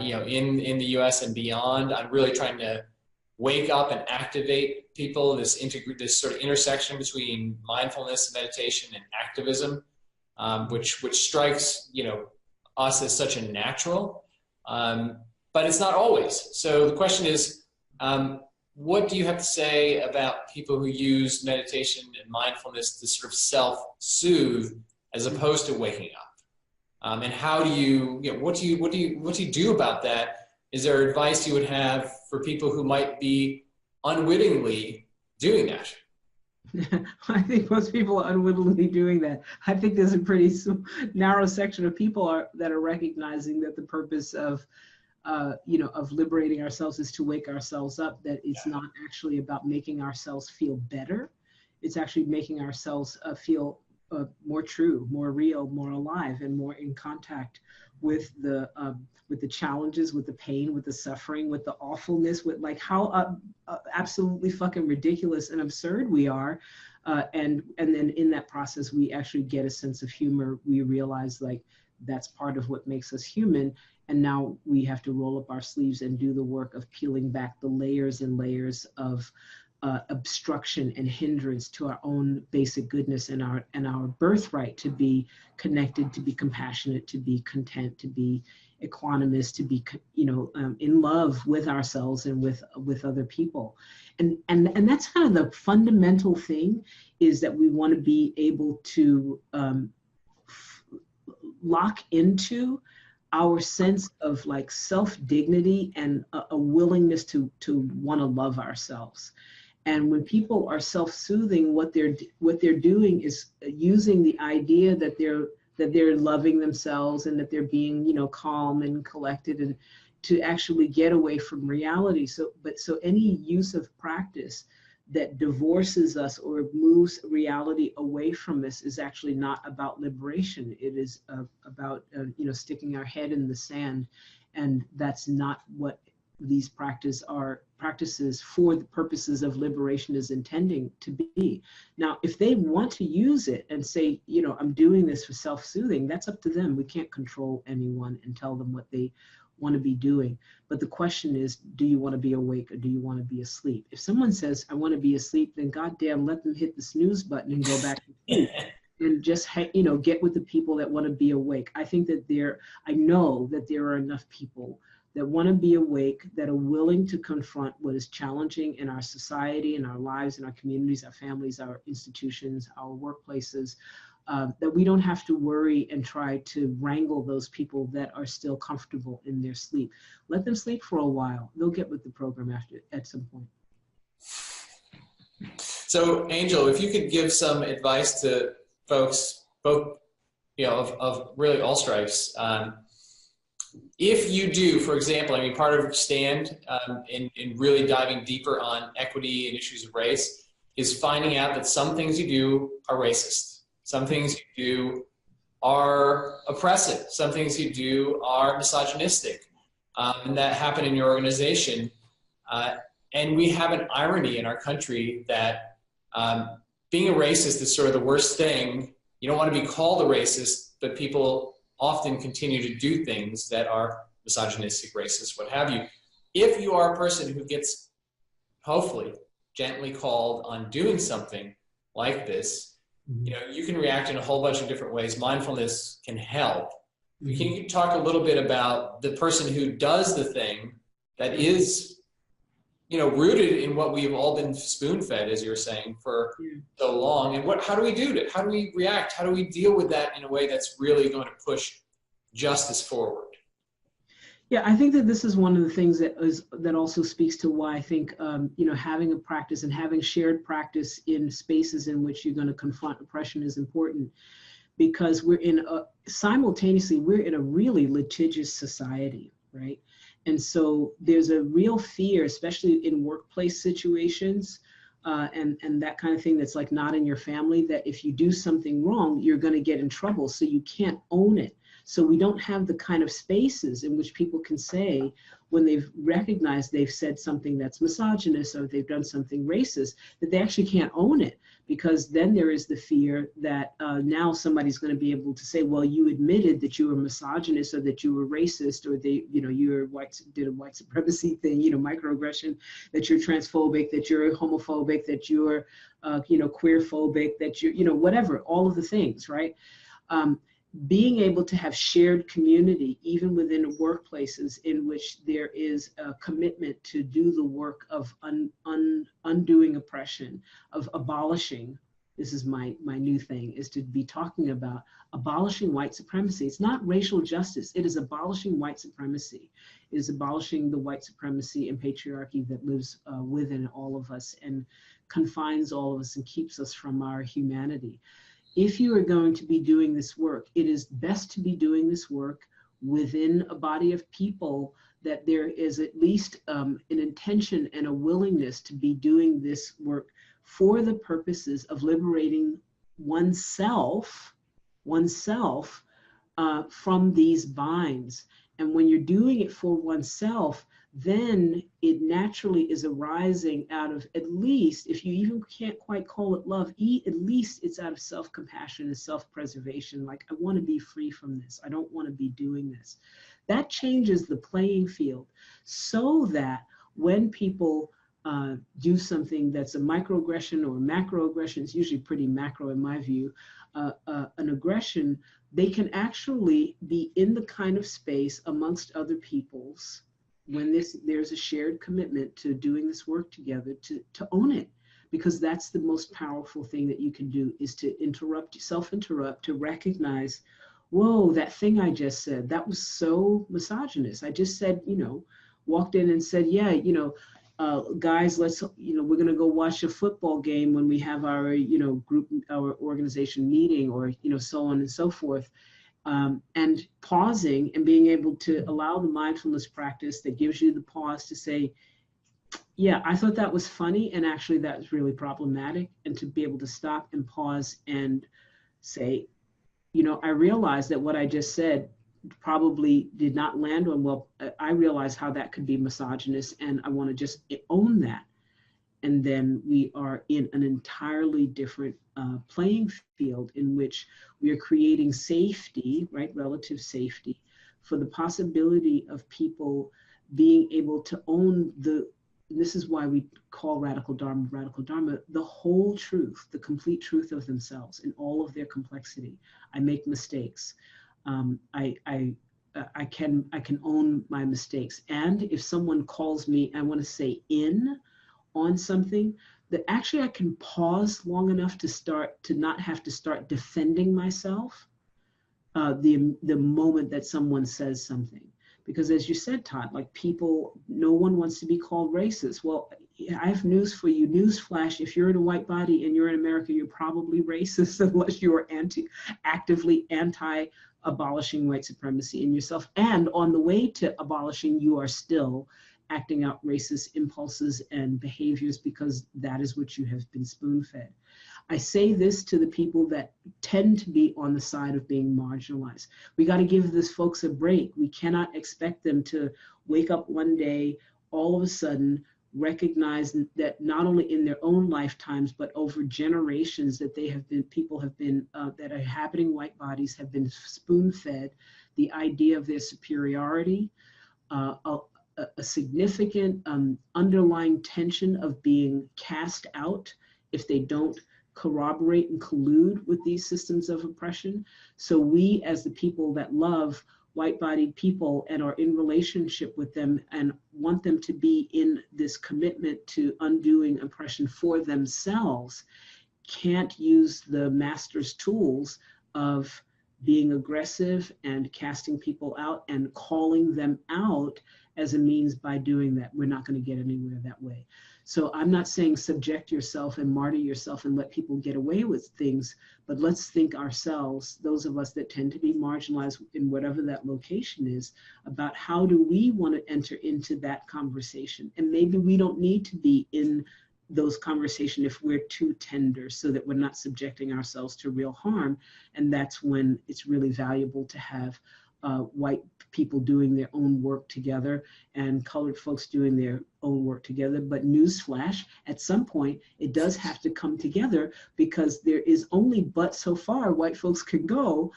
you know, in the U.S. and beyond. I'm really trying to wake up and activate people. This sort of intersection between mindfulness, meditation, and activism, which strikes, you know, us as such a natural, but it's not always. So the question is, what do you have to say about people who use meditation and mindfulness to sort of self-soothe as opposed to waking up? And how do you, you know, what do you do about that? Is there advice you would have for people who might be unwittingly doing that? I think most people are unwittingly doing that. I think there's a pretty narrow section of people that are recognizing that the purpose of you know, of liberating ourselves is to wake ourselves up, that it's not actually about making ourselves feel better. It's actually making ourselves feel more true, more real, more alive, and more in contact with the challenges, with the pain, with the suffering, with the awfulness, with like how absolutely fucking ridiculous and absurd we are. And then in that process, we actually get a sense of humor. We realize like that's part of what makes us human. And now we have to roll up our sleeves and do the work of peeling back the layers and layers of obstruction and hindrance to our own basic goodness and our birthright to be connected, to be compassionate, to be content, to be equanimous, to be, you know, in love with ourselves and with other people. And that's kind of the fundamental thing, is that we want to be able to lock into our sense of like self-dignity and a willingness to want to love ourselves. And when people are self-soothing, what they're doing is using the idea that they're loving themselves and that they're being, you know, calm and collected, and to actually get away from reality. So any use of practice that divorces us or moves reality away from us is actually not about liberation. It is about you know, sticking our head in the sand, and that's not what these practices for the purposes of liberation is intending to be. Now, if they want to use it and say, you know, I'm doing this for self-soothing, that's up to them. We can't control anyone and tell them what they want to be doing. But the question is, do you want to be awake or do you want to be asleep? If someone says, I want to be asleep, then goddamn, let them hit the snooze button and go back to sleep. And just, you know, get with the people that want to be awake. I think that I know that there are enough people that want to be awake, that are willing to confront what is challenging in our society, in our lives, in our communities, our families, our institutions, our workplaces, that we don't have to worry and try to wrangle those people that are still comfortable in their sleep. Let them sleep for a while. They'll get with the program at some point. So, Angel, if you could give some advice to folks, both, you know, of really all stripes. If you do, for example, I mean, part of Stand in really diving deeper on equity and issues of race is finding out that some things you do are racist. Some things you do are oppressive. Some things you do are misogynistic, and that happen in your organization. And we have an irony in our country that being a racist is sort of the worst thing. You don't want to be called a racist, but people often continue to do things that are misogynistic, racist, what have you. If you are a person who gets, hopefully, gently called on doing something like this, you know, you can react in a whole bunch of different ways. Mindfulness can help. Can you talk a little bit about the person who does the thing that is, rooted in what we've all been spoon-fed, as you're saying, for Yeah. so long. And how do we do it? How do we react? How do we deal with that in a way that's really going to push justice forward? Yeah, I think that this is one of the things that also speaks to why I think having a practice and having shared practice in spaces in which you're going to confront oppression is important, because simultaneously we're in a really litigious society, right? And so there's a real fear, especially in workplace situations, and that kind of thing that's like not in your family, that if you do something wrong, you're going to get in trouble, so you can't own it. So we don't have the kind of spaces in which people can say, when they've recognized they've said something that's misogynist or they've done something racist, that they actually can't own it, because then there is the fear that now somebody's going to be able to say, well, you admitted that you were misogynist or that you were racist, or you did a white supremacy thing, microaggression, that you're transphobic, that you're homophobic, that you're queerphobic, that you're whatever, all of the things, right? Being able to have shared community, even within workplaces in which there is a commitment to do the work of undoing oppression, of abolishing. This is my new thing, is to be talking about abolishing white supremacy. It's not racial justice. It is abolishing white supremacy. It is abolishing the white supremacy and patriarchy that lives within all of us and confines all of us and keeps us from our humanity. If you are going to be doing this work, it is best to be doing this work within a body of people that there is at least an intention and a willingness to be doing this work for the purposes of liberating oneself from these binds. And when you're doing it for oneself, then it naturally is arising out of, at least, if you even can't quite call it love, at least it's out of self-compassion and self-preservation. Like, I want to be free from this. I don't want to be doing this. That changes the playing field, so that when people do something that's a microaggression or macroaggression, it's usually pretty macro in my view, an aggression, they can actually be in the kind of space amongst other peoples when there's a shared commitment to doing this work together, to own it, because that's the most powerful thing that you can do, is to self-interrupt, to recognize, whoa, that thing I just said, that was so misogynist. I just said, walked in and said, yeah, guys, we're going to go watch a football game when we have our, our organization meeting, or, so on and so forth. And pausing and being able to allow the mindfulness practice that gives you the pause to say, yeah, I thought that was funny, and actually that was really problematic. And to be able to stop and pause and say, I realized that what I just said probably did not land on, well, I realize how that could be misogynist, and I want to just own that. And then we are in an entirely different playing field in which we are creating safety, right, relative safety, for the possibility of people being able to own this is why we call radical dharma, the whole truth, the complete truth of themselves in all of their complexity. I make mistakes. I can own my mistakes. And if someone calls me, I want to say on something, that actually I can pause long enough to not have to start defending myself the moment that someone says something. Because as you said, Todd, like, no one wants to be called racist. Well, I have news for you. Newsflash: if you're in a white body and you're in America, you're probably racist unless you are actively anti-abolishing white supremacy in yourself. And on the way to abolishing, you are still acting out racist impulses and behaviors, because that is what you have been spoon-fed. I say this to the people that tend to be on the side of being marginalized. We got to give these folks a break. We cannot expect them to wake up one day, all of a sudden, recognize that not only in their own lifetimes, but over generations, that people have been that are inhabiting white bodies have been spoon-fed the idea of their superiority, a significant underlying tension of being cast out if they don't corroborate and collude with these systems of oppression. So we, as the people that love, white-bodied people and are in relationship with them and want them to be in this commitment to undoing oppression for themselves can't use the master's tools of being aggressive and casting people out and calling them out as a means by doing that. We're not going to get anywhere that way. So I'm not saying subject yourself and martyr yourself and let people get away with things, but let's think ourselves, those of us that tend to be marginalized in whatever that location is, about how do we want to enter into that conversation. And maybe we don't need to be in those conversations if we're too tender, so that we're not subjecting ourselves to real harm. And that's when it's really valuable to have white people doing their own work together and colored folks doing their own work together. But newsflash, at some point, it does have to come together, because there is only but so far white folks can go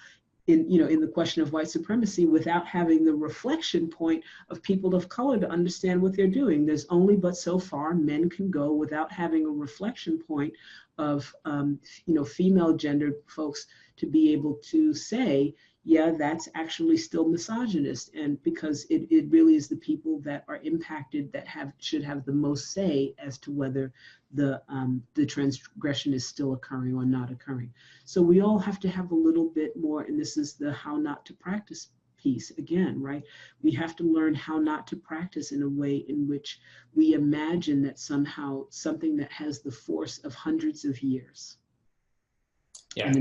in, you know, in the question of white supremacy without having the reflection point of people of color to understand what they're doing. There's only but so far men can go without having a reflection point of, you know, female gendered folks to be able to say, yeah, that's actually still misogynist. And because it really is the people that are impacted that should have the most say as to whether the transgression is still occurring or not occurring. So we all have to have a little bit more, and this is the how not to practice piece again, right? We have to learn how not to practice in a way in which we imagine that somehow something that has the force of hundreds of years. Yeah. In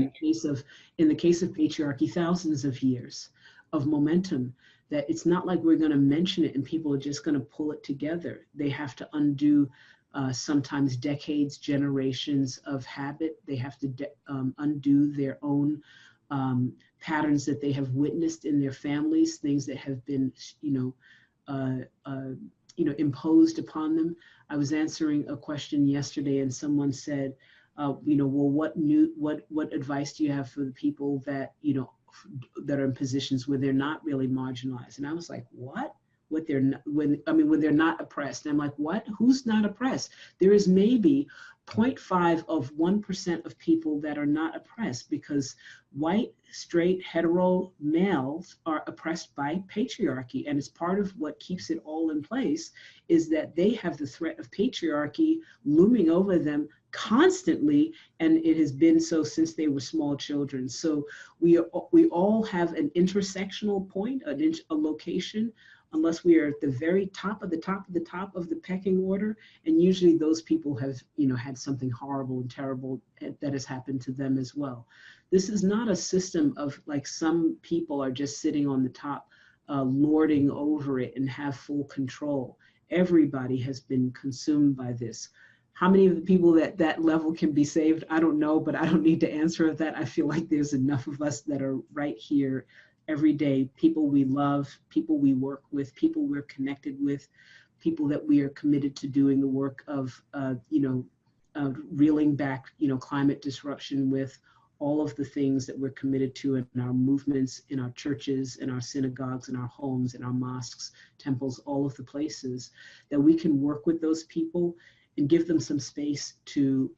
the case of patriarchy, thousands of years of momentum, that it's not like we're going to mention it and people are just going to pull it together. They have to undo sometimes decades, generations of habit. They have to undo their own patterns that they have witnessed in their families, things that have been, imposed upon them. I was answering a question yesterday, and someone said, well, what advice do you have for the people that, that are in positions where they're not really marginalized? And I was like, what? When they're not oppressed. And I'm like, what? Who's not oppressed? There is maybe 0.5 of 1% of people that are not oppressed, because white, straight, hetero males are oppressed by patriarchy. And it's part of what keeps it all in place, is that they have the threat of patriarchy looming over them constantly, and it has been so since they were small children. So we all have an intersectional point, a location, unless we are at the very top of the top of the top of the pecking order. And usually those people have, had something horrible and terrible that has happened to them as well. This is not a system of, like, some people are just sitting on the top, lording over it and have full control. Everybody has been consumed by this. How many of the people at that level can be saved? I don't know, but I don't need to answer that. I feel like there's enough of us that are right here every day, people we love, people we work with, people we're connected with, people that we are committed to doing the work of, reeling back, climate disruption with, all of the things that we're committed to in our movements, in our churches, in our synagogues, in our homes, in our mosques, temples, all of the places, that we can work with those people and give them some space to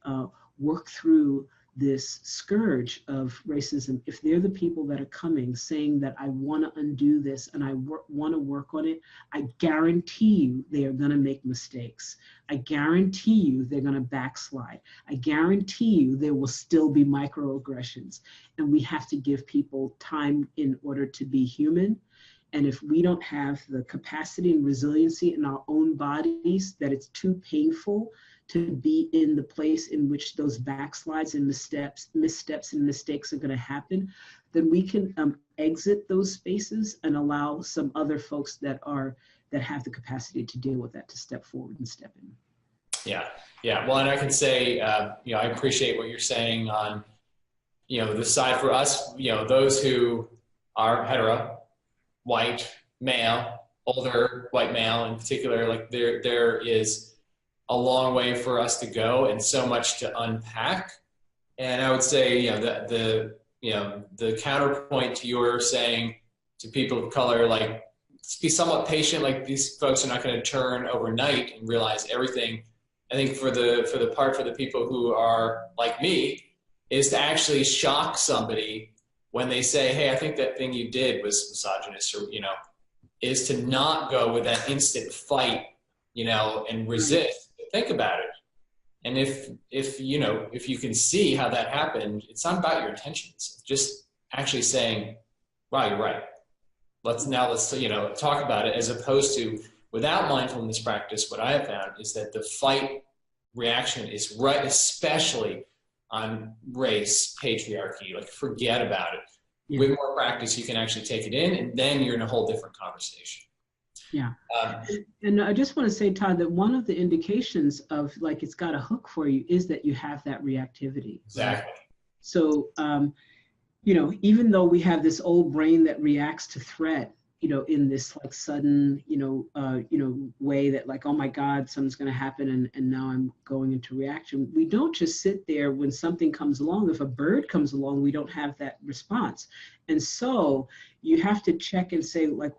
work through this scourge of racism. If they're the people that are coming saying that I want to undo this and I want to work on it, I guarantee you they are going to make mistakes. I guarantee you they're going to backslide. I guarantee you there will still be microaggressions. And we have to give people time in order to be human. And if we don't have the capacity and resiliency in our own bodies, that it's too painful to be in the place in which those backslides and missteps and mistakes are going to happen, then we can exit those spaces and allow some other folks that have the capacity to deal with that to step forward and step in. Yeah. Well, and I can say, I appreciate what you're saying on, the side for us, those who are hetero, white, male, older white male in particular, like there is a long way for us to go and so much to unpack. And I would say, the counterpoint to your saying to people of color, like, be somewhat patient, like these folks are not going to turn overnight and realize everything. I think for the people who are like me, is to actually shock somebody when they say, hey, I think that thing you did was misogynist, or, you know, is to not go with that instant fight, you know, and resist. Think about it. And if you know, if you can see how that happened, it's not about your intentions. It's just actually saying, wow, you're right. Let's you know, talk about it, as opposed to, without mindfulness practice, what I have found is that the fight reaction is right, especially on race, patriarchy. Like, forget about it. Yeah. With more practice, you can actually take it in, and then you're in a whole different conversation. Yeah. And I just want to say, Todd, that one of the indications of, like, it's got a hook for you is that you have that reactivity. Exactly. Right? So, you know, even though we have this old brain that reacts to threat, you know, in this like sudden, you know, way that, like, oh my God, something's going to happen, and now I'm going into reaction. We don't just sit there when something comes along. If a bird comes along, we don't have that response. And so you have to check and say, like,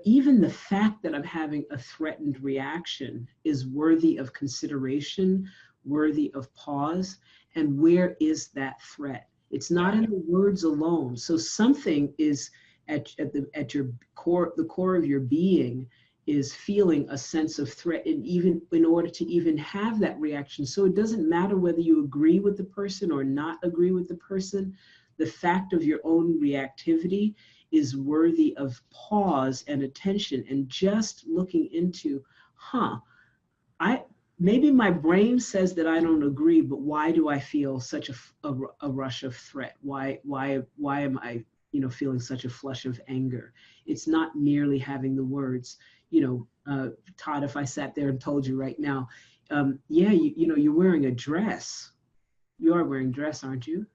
even the fact that I'm having a threatened reaction is worthy of consideration, worthy of pause, and where is that threat? It's not in the words alone. So something is at your core, the core of your being is feeling a sense of threat, and even in order to even have that reaction. So it doesn't matter whether you agree with the person or not agree with the person. The fact of your own reactivity is worthy of pause and attention, and just looking into, maybe my brain says that I don't agree, but why do I feel such a rush of threat? Why am I, you know, feeling such a flush of anger? It's not merely having the words. You know, Todd, if I sat there and told you right now, yeah, you know, you're wearing a dress. You are wearing a dress, aren't you?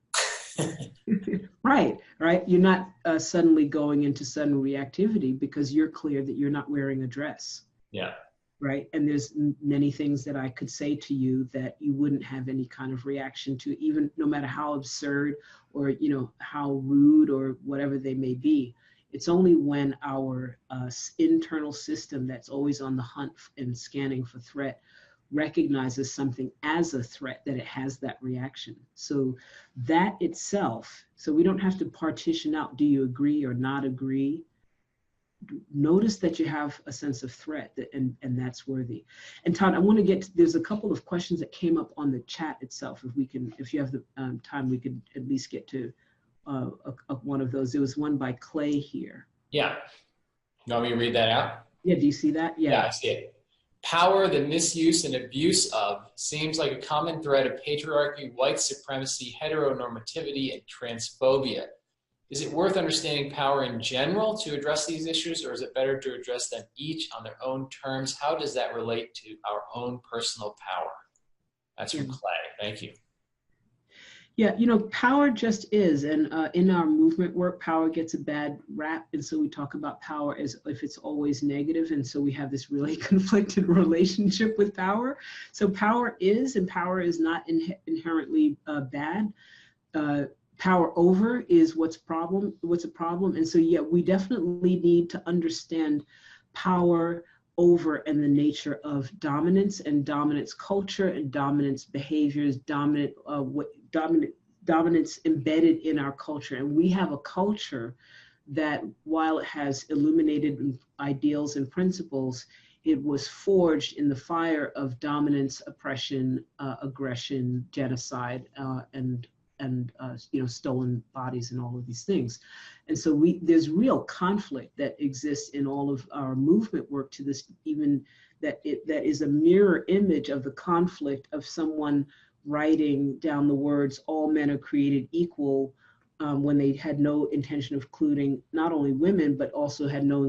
Right. You're not suddenly going into sudden reactivity because you're clear that you're not wearing a dress. Yeah. Right. And there's many things that I could say to you that you wouldn't have any kind of reaction to, even no matter how absurd or, you know, how rude or whatever they may be. It's only when our internal system that's always on the hunt and scanning for threat recognizes something as a threat that it has that reaction. So that itself, so we don't have to partition out, do you agree or not agree? Notice that you have a sense of threat, and that's worthy. And Todd, I want to get to, there's a couple of questions that came up on the chat itself. If you have the time, we could at least get to one of those. There was one by Clay here. Yeah. You want me to read that out? Yeah, do you see that? Yeah, I see it. Power, the misuse and abuse of, seems like a common thread of patriarchy, white supremacy, heteronormativity, and transphobia. Is it worth understanding power in general to address these issues, or is it better to address them each on their own terms? How does that relate to our own personal power? That's from Clay. Thank you. Yeah, you know, power just is. And in our movement work, power gets a bad rap. And so we talk about power as if it's always negative. And so we have this really conflicted relationship with power. So power is, and power is not inherently bad. Power over is what's a problem. And so, yeah, we definitely need to understand power over and the nature of dominance and dominance culture and dominance behaviors, dominance embedded in our culture. And we have a culture that, while it has illuminated ideals and principles, it was forged in the fire of dominance, oppression, aggression, genocide, and you know, stolen bodies and all of these things. And so there's real conflict that exists in all of our movement work, to this, even that is a mirror image of the conflict of someone writing down the words, all men are created equal, when they had no intention of including not only women, but also had no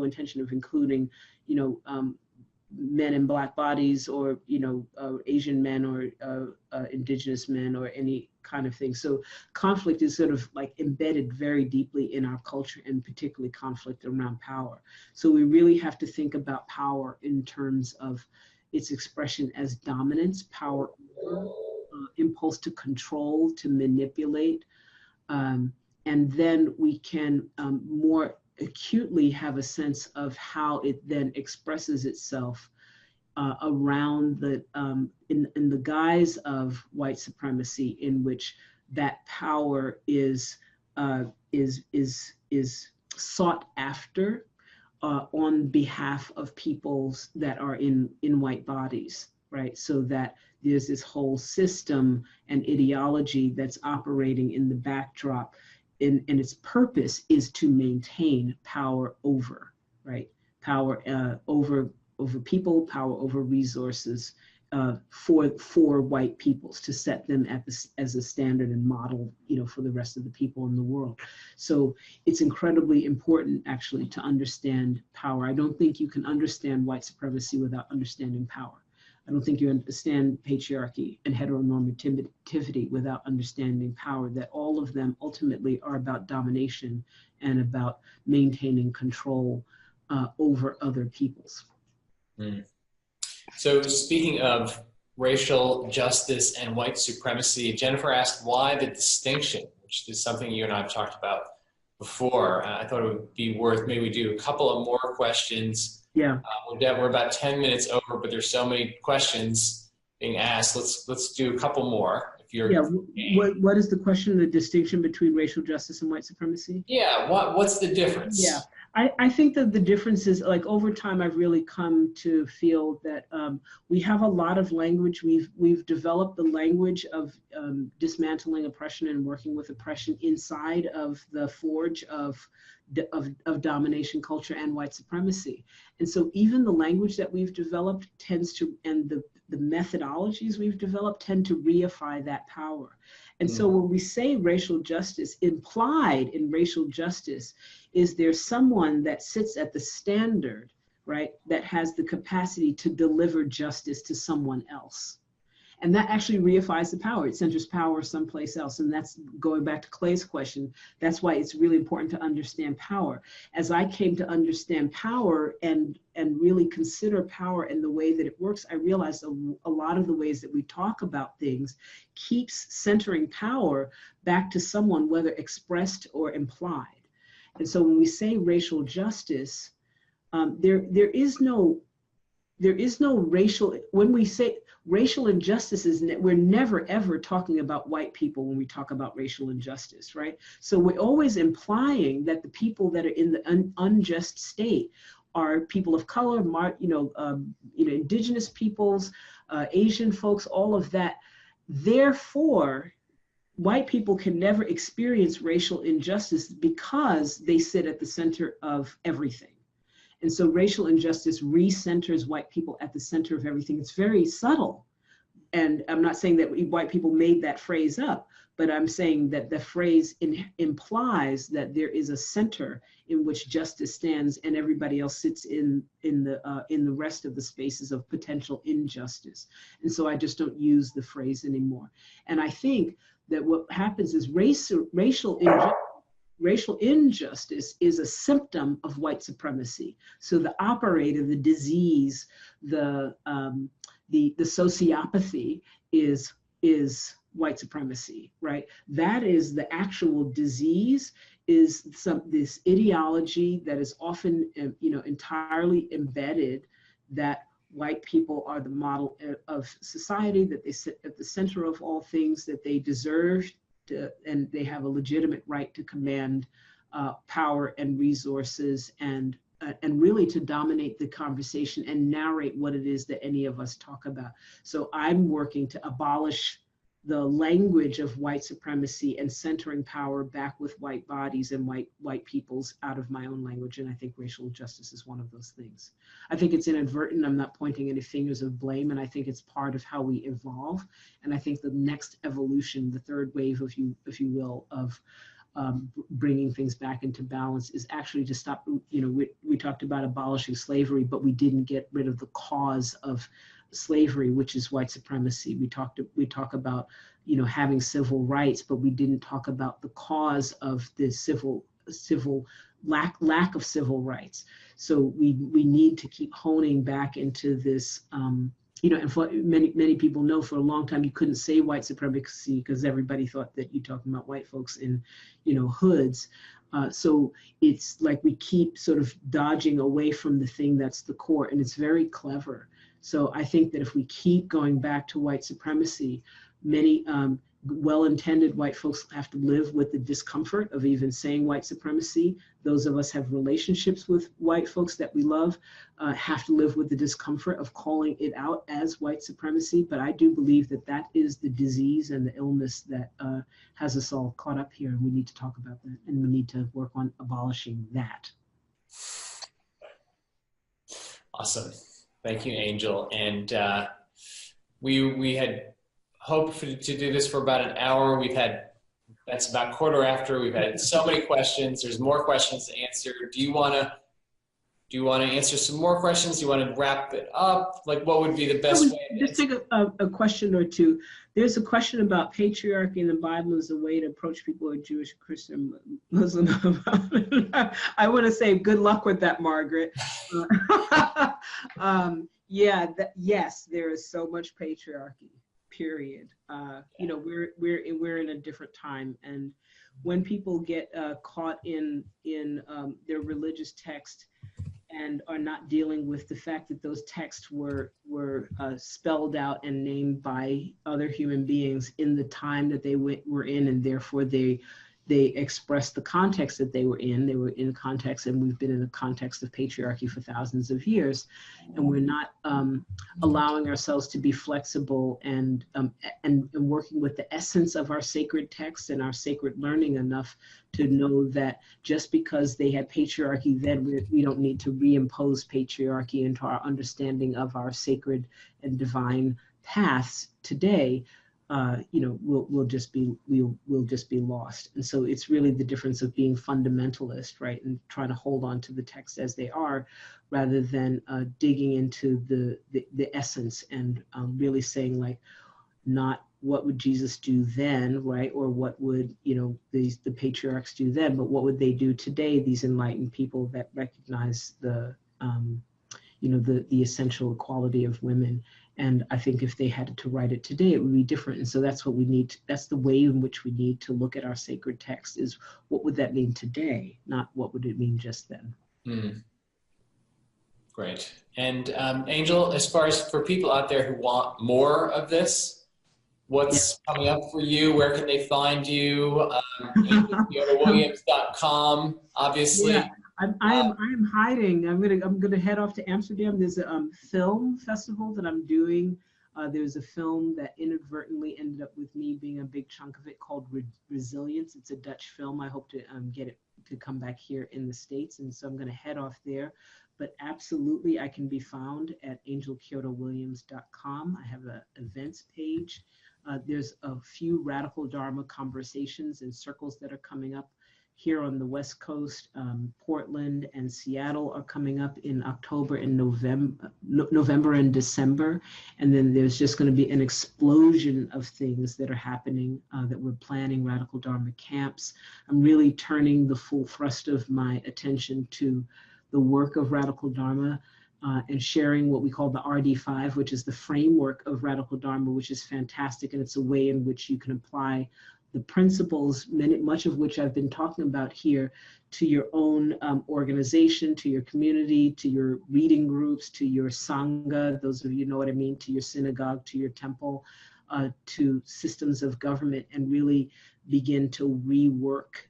intention of including, you know, men in Black bodies, or, you know, Asian men, or indigenous men, or any kind of thing. So conflict is sort of like embedded very deeply in our culture, and particularly conflict around power. So we really have to think about power in terms of its expression as dominance, power, impulse to control, to manipulate. And then we can more acutely have a sense of how it then expresses itself around the in the guise of white supremacy, in which that power is is sought after on behalf of peoples that are in white bodies, right? So that there's this whole system and ideology that's operating in the backdrop, and its purpose is to maintain power over, right? Power over people, power over resources, for white peoples, to set them as a standard and model, for the rest of the people in the world. So it's incredibly important, actually, to understand power. I don't think you can understand white supremacy without understanding power. I don't think you understand patriarchy and heteronormativity without understanding power, that all of them ultimately are about domination and about maintaining control over other peoples. Mm. So speaking of racial justice and white supremacy, Jennifer asked why the distinction, which is something you and I have talked about before. I thought it would be worth, maybe we do a couple of more questions. Yeah. We're about 10 minutes over, but there's so many questions being asked. Let's do a couple more. If you're what is the question, the distinction between racial justice and white supremacy? Yeah, what's the difference? Yeah, I think that the difference is, like, over time I've really come to feel that we have a lot of language. We've developed the language of dismantling oppression and working with oppression inside of the forge of domination culture and white supremacy. And so even the language that we've developed tends to, and the methodologies we've developed tend to reify that power. And so when we say racial justice, implied in racial justice is there's someone that sits at the standard, right, that has the capacity to deliver justice to someone else. And that actually reifies the power. It centers power someplace else. And that's going back to Clay's question. That's why it's really important to understand power. As I came to understand power and really consider power and the way that it works, I realized a lot of the ways that we talk about things keeps centering power back to someone, whether expressed or implied. And so when we say racial justice, there is no racial, when we say racial injustices, we're never ever talking about white people when we talk about racial injustice, right? So we're always implying that the people that are in the unjust state are people of color, indigenous peoples, Asian folks, all of that. Therefore, white people can never experience racial injustice because they sit at the center of everything. And so racial injustice recenters white people at the center of everything. It's very subtle. And I'm not saying that white people made that phrase up, but I'm saying that the phrase implies that there is a center in which justice stands and everybody else sits in the rest of the spaces of potential injustice. And so I just don't use the phrase anymore. And I think that what happens is racial injustice is a symptom of white supremacy. So the operator, the disease, the sociopathy is white supremacy, right? That is the actual disease, is this ideology that is often, entirely embedded, that white people are the model of society, that they sit at the center of all things, that they deserve and they have a legitimate right to command power and resources and really to dominate the conversation and narrate what it is that any of us talk about. So I'm working to abolish the language of white supremacy and centering power back with white bodies and white peoples out of my own language. And I think racial justice is one of those things. I think it's inadvertent. I'm not pointing any fingers of blame. And I think it's part of how we evolve. And I think the next evolution, the third wave, if you will, of bringing things back into balance is actually to stop, we talked about abolishing slavery, but we didn't get rid of the cause of slavery, which is white supremacy. We talk about, having civil rights, but we didn't talk about the cause of the civil lack of civil rights. So we need to keep honing back into this, and for many people know, for a long time you couldn't say white supremacy because everybody thought that you're talking about white folks in, hoods. So it's like we keep sort of dodging away from the thing that's the core, and it's very clever. So I think that if we keep going back to white supremacy, many well-intended white folks have to live with the discomfort of even saying white supremacy. Those of us have relationships with white folks that we love, have to live with the discomfort of calling it out as white supremacy. But I do believe that that is the disease and the illness that has us all caught up here, and we need to talk about that, and we need to work on abolishing that. Awesome. Thank you, Angel. And we had hoped to do this for about an hour. That's about quarter after. We've had so many questions. There's more questions to answer. Do you want to answer some more questions? Do you want to wrap it up? Like, what would be the best way? Just take a question or two. There's a question about patriarchy in the Bible as a way to approach people who are Jewish, Christian, Muslim. I want to say good luck with that, Margaret. Yes, there is so much patriarchy. Period. You know, we're in a different time, and when people get caught in their religious text and are not dealing with the fact that those texts were spelled out and named by other human beings in the time that they were in, and therefore they expressed the context that they were in. They were in context, and we've been in the context of patriarchy for thousands of years, and we're not allowing ourselves to be flexible and working with the essence of our sacred texts and our sacred learning enough to know that just because they had patriarchy then, we don't need to reimpose patriarchy into our understanding of our sacred and divine paths today. You know, we'll just be lost. And so it's really the difference of being fundamentalist, right, and trying to hold on to the text as they are, rather than digging into the essence and really saying, like, not what would Jesus do then, right, or what would, you know, the patriarchs do then, but what would they do today? These enlightened people that recognize the you know, the essential equality of women. And I think if they had to write it today, it would be different. And so that's what we need. That's the way in which we need to look at our sacred text, is what would that mean today, not what would it mean just then. Mm. Great. And Angel, as far as for people out there who want more of this, what's coming up for you? Where can they find you? KyodoWilliams.com, obviously. Yeah. I am hiding. I'm gonna head off to Amsterdam. There's a film festival that I'm doing. There's a film that inadvertently ended up with me being a big chunk of it, called Resilience. It's a Dutch film. I hope to get it to come back here in the States, and so I'm gonna head off there. But absolutely, I can be found at angelkyodowilliams.com. I have an events page. There's a few Radical Dharma conversations and circles that are coming up here on the West Coast. Portland and Seattle are coming up in October and November and December. And then there's just going to be an explosion of things that are happening, that we're planning, Radical Dharma camps. I'm really turning the full thrust of my attention to the work of Radical Dharma, and sharing what we call the RD5, which is the framework of Radical Dharma, which is fantastic. And it's a way in which you can apply the principles, much of which I've been talking about here, to your own organization, to your community, to your reading groups, to your Sangha, those of you know what I mean, to your synagogue, to your temple, to systems of government, and really begin to rework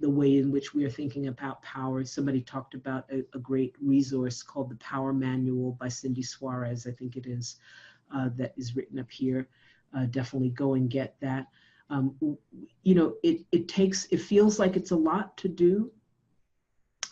the way in which we are thinking about power. Somebody talked about a great resource called the Power Manual by Cindy Suarez, I think it is, that is written up here. Definitely go and get that. You know, it feels like it's a lot to do.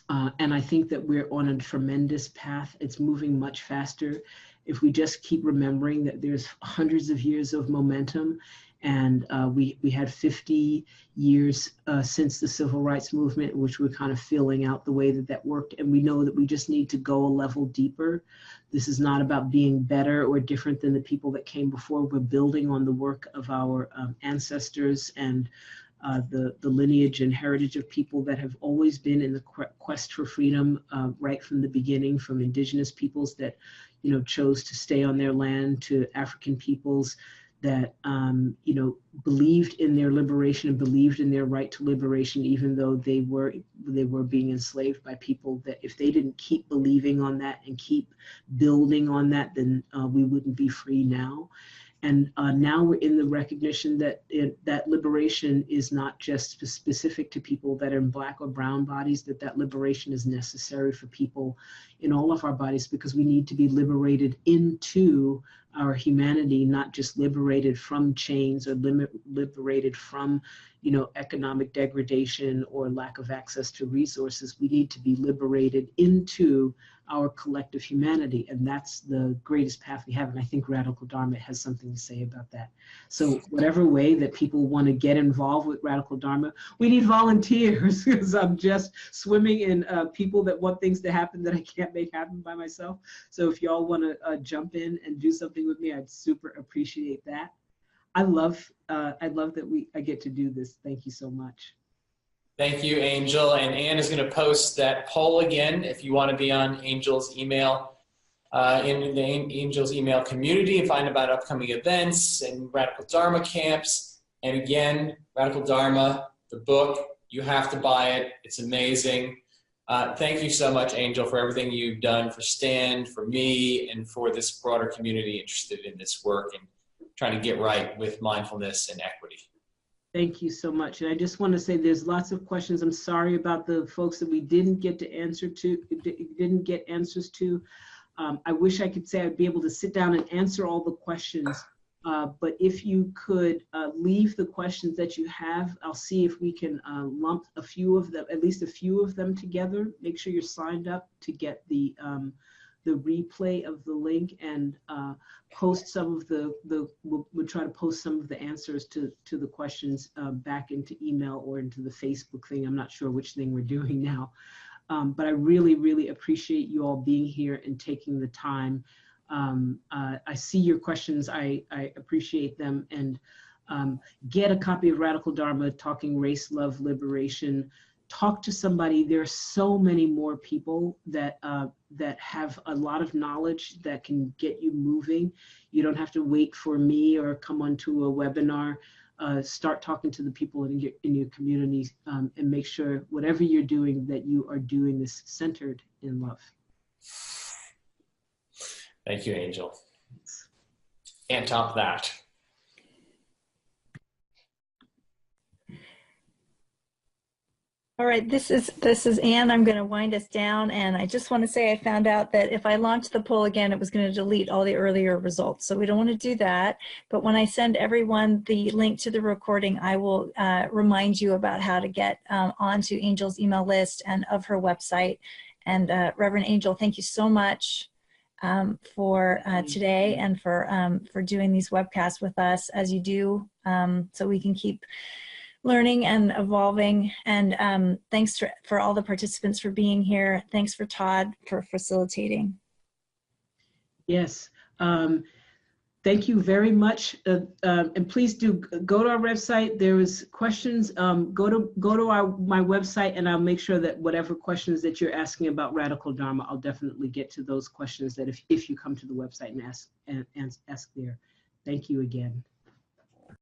And I think that we're on a tremendous path. It's moving much faster. If we just keep remembering that there's hundreds of years of momentum, and we had 50 years since the Civil Rights Movement, which we're kind of filling out the way that that worked. And we know that we just need to go a level deeper. This is not about being better or different than the people that came before. We're building on the work of our ancestors and the lineage and heritage of people that have always been in the quest for freedom, right from the beginning, from indigenous peoples that, you know, chose to stay on their land, to African peoples that, you know, believed in their liberation and believed in their right to liberation, even though they were being enslaved by people that, if they didn't keep believing on that and keep building on that, then we wouldn't be free now. And now we're in the recognition that that liberation is not just specific to people that are in Black or brown bodies, that liberation is necessary for people in all of our bodies, because we need to be liberated into our humanity, not just liberated from chains or liberated from, you know, economic degradation or lack of access to resources. We need to be liberated into our collective humanity, and that's the greatest path we have. And I think Radical Dharma has something to say about that. So whatever way that people want to get involved with Radical Dharma, we need volunteers, because I'm just swimming in people that want things to happen that I can't make happen by myself. So if y'all want to jump in and do something with me, I'd super appreciate that. I love that I get to do this. Thank you so much. Thank you, Angel. And Anne is going to post that poll again if you want to be on Angel's email, in the Angel's email community, and find about upcoming events and Radical Dharma camps. And again, Radical Dharma, the book, you have to buy it. It's amazing. Thank you so much, Angel, for everything you've done for Stand, for me, and for this broader community interested in this work and trying to get right with mindfulness and equity. Thank you so much. And I just want to say there's lots of questions. I'm sorry about the folks that we didn't get to answers to. I wish I could say I'd be able to sit down and answer all the questions. But if you could leave the questions that you have, I'll see if we can lump a few of them, at least a few of them together. Make sure you're signed up to get the replay of the link, and post some of we'll try to post some of the answers to the questions back into email or into the Facebook thing. I'm not sure which thing we're doing now. But I really, really appreciate you all being here and taking the time. I see your questions, I appreciate them, and get a copy of Radical Dharma, Talking Race, Love, Liberation. Talk to somebody. There are so many more people that have a lot of knowledge that can get you moving. You don't have to wait for me or come onto a webinar. Start talking to the people in your community, and make sure whatever you're doing, that you are doing this centered in love. Thank you, Angel. Can't top that. All right, this is Anne. I'm going to wind us down, and I just want to say I found out that if I launched the poll again, it was going to delete all the earlier results. So we don't want to do that. But when I send everyone the link to the recording, I will remind you about how to get onto Angel's email list and of her website. And Reverend Angel, thank you so much for today and for doing these webcasts with us as you do, so we can keep learning and evolving. And thanks for all the participants for being here. Thanks for Todd for facilitating. Yes, thank you very much. And please do go to our website. There is questions. Go to my website, and I'll make sure that whatever questions that you're asking about Radical Dharma, I'll definitely get to those questions that if you come to the website and ask there. Thank you again.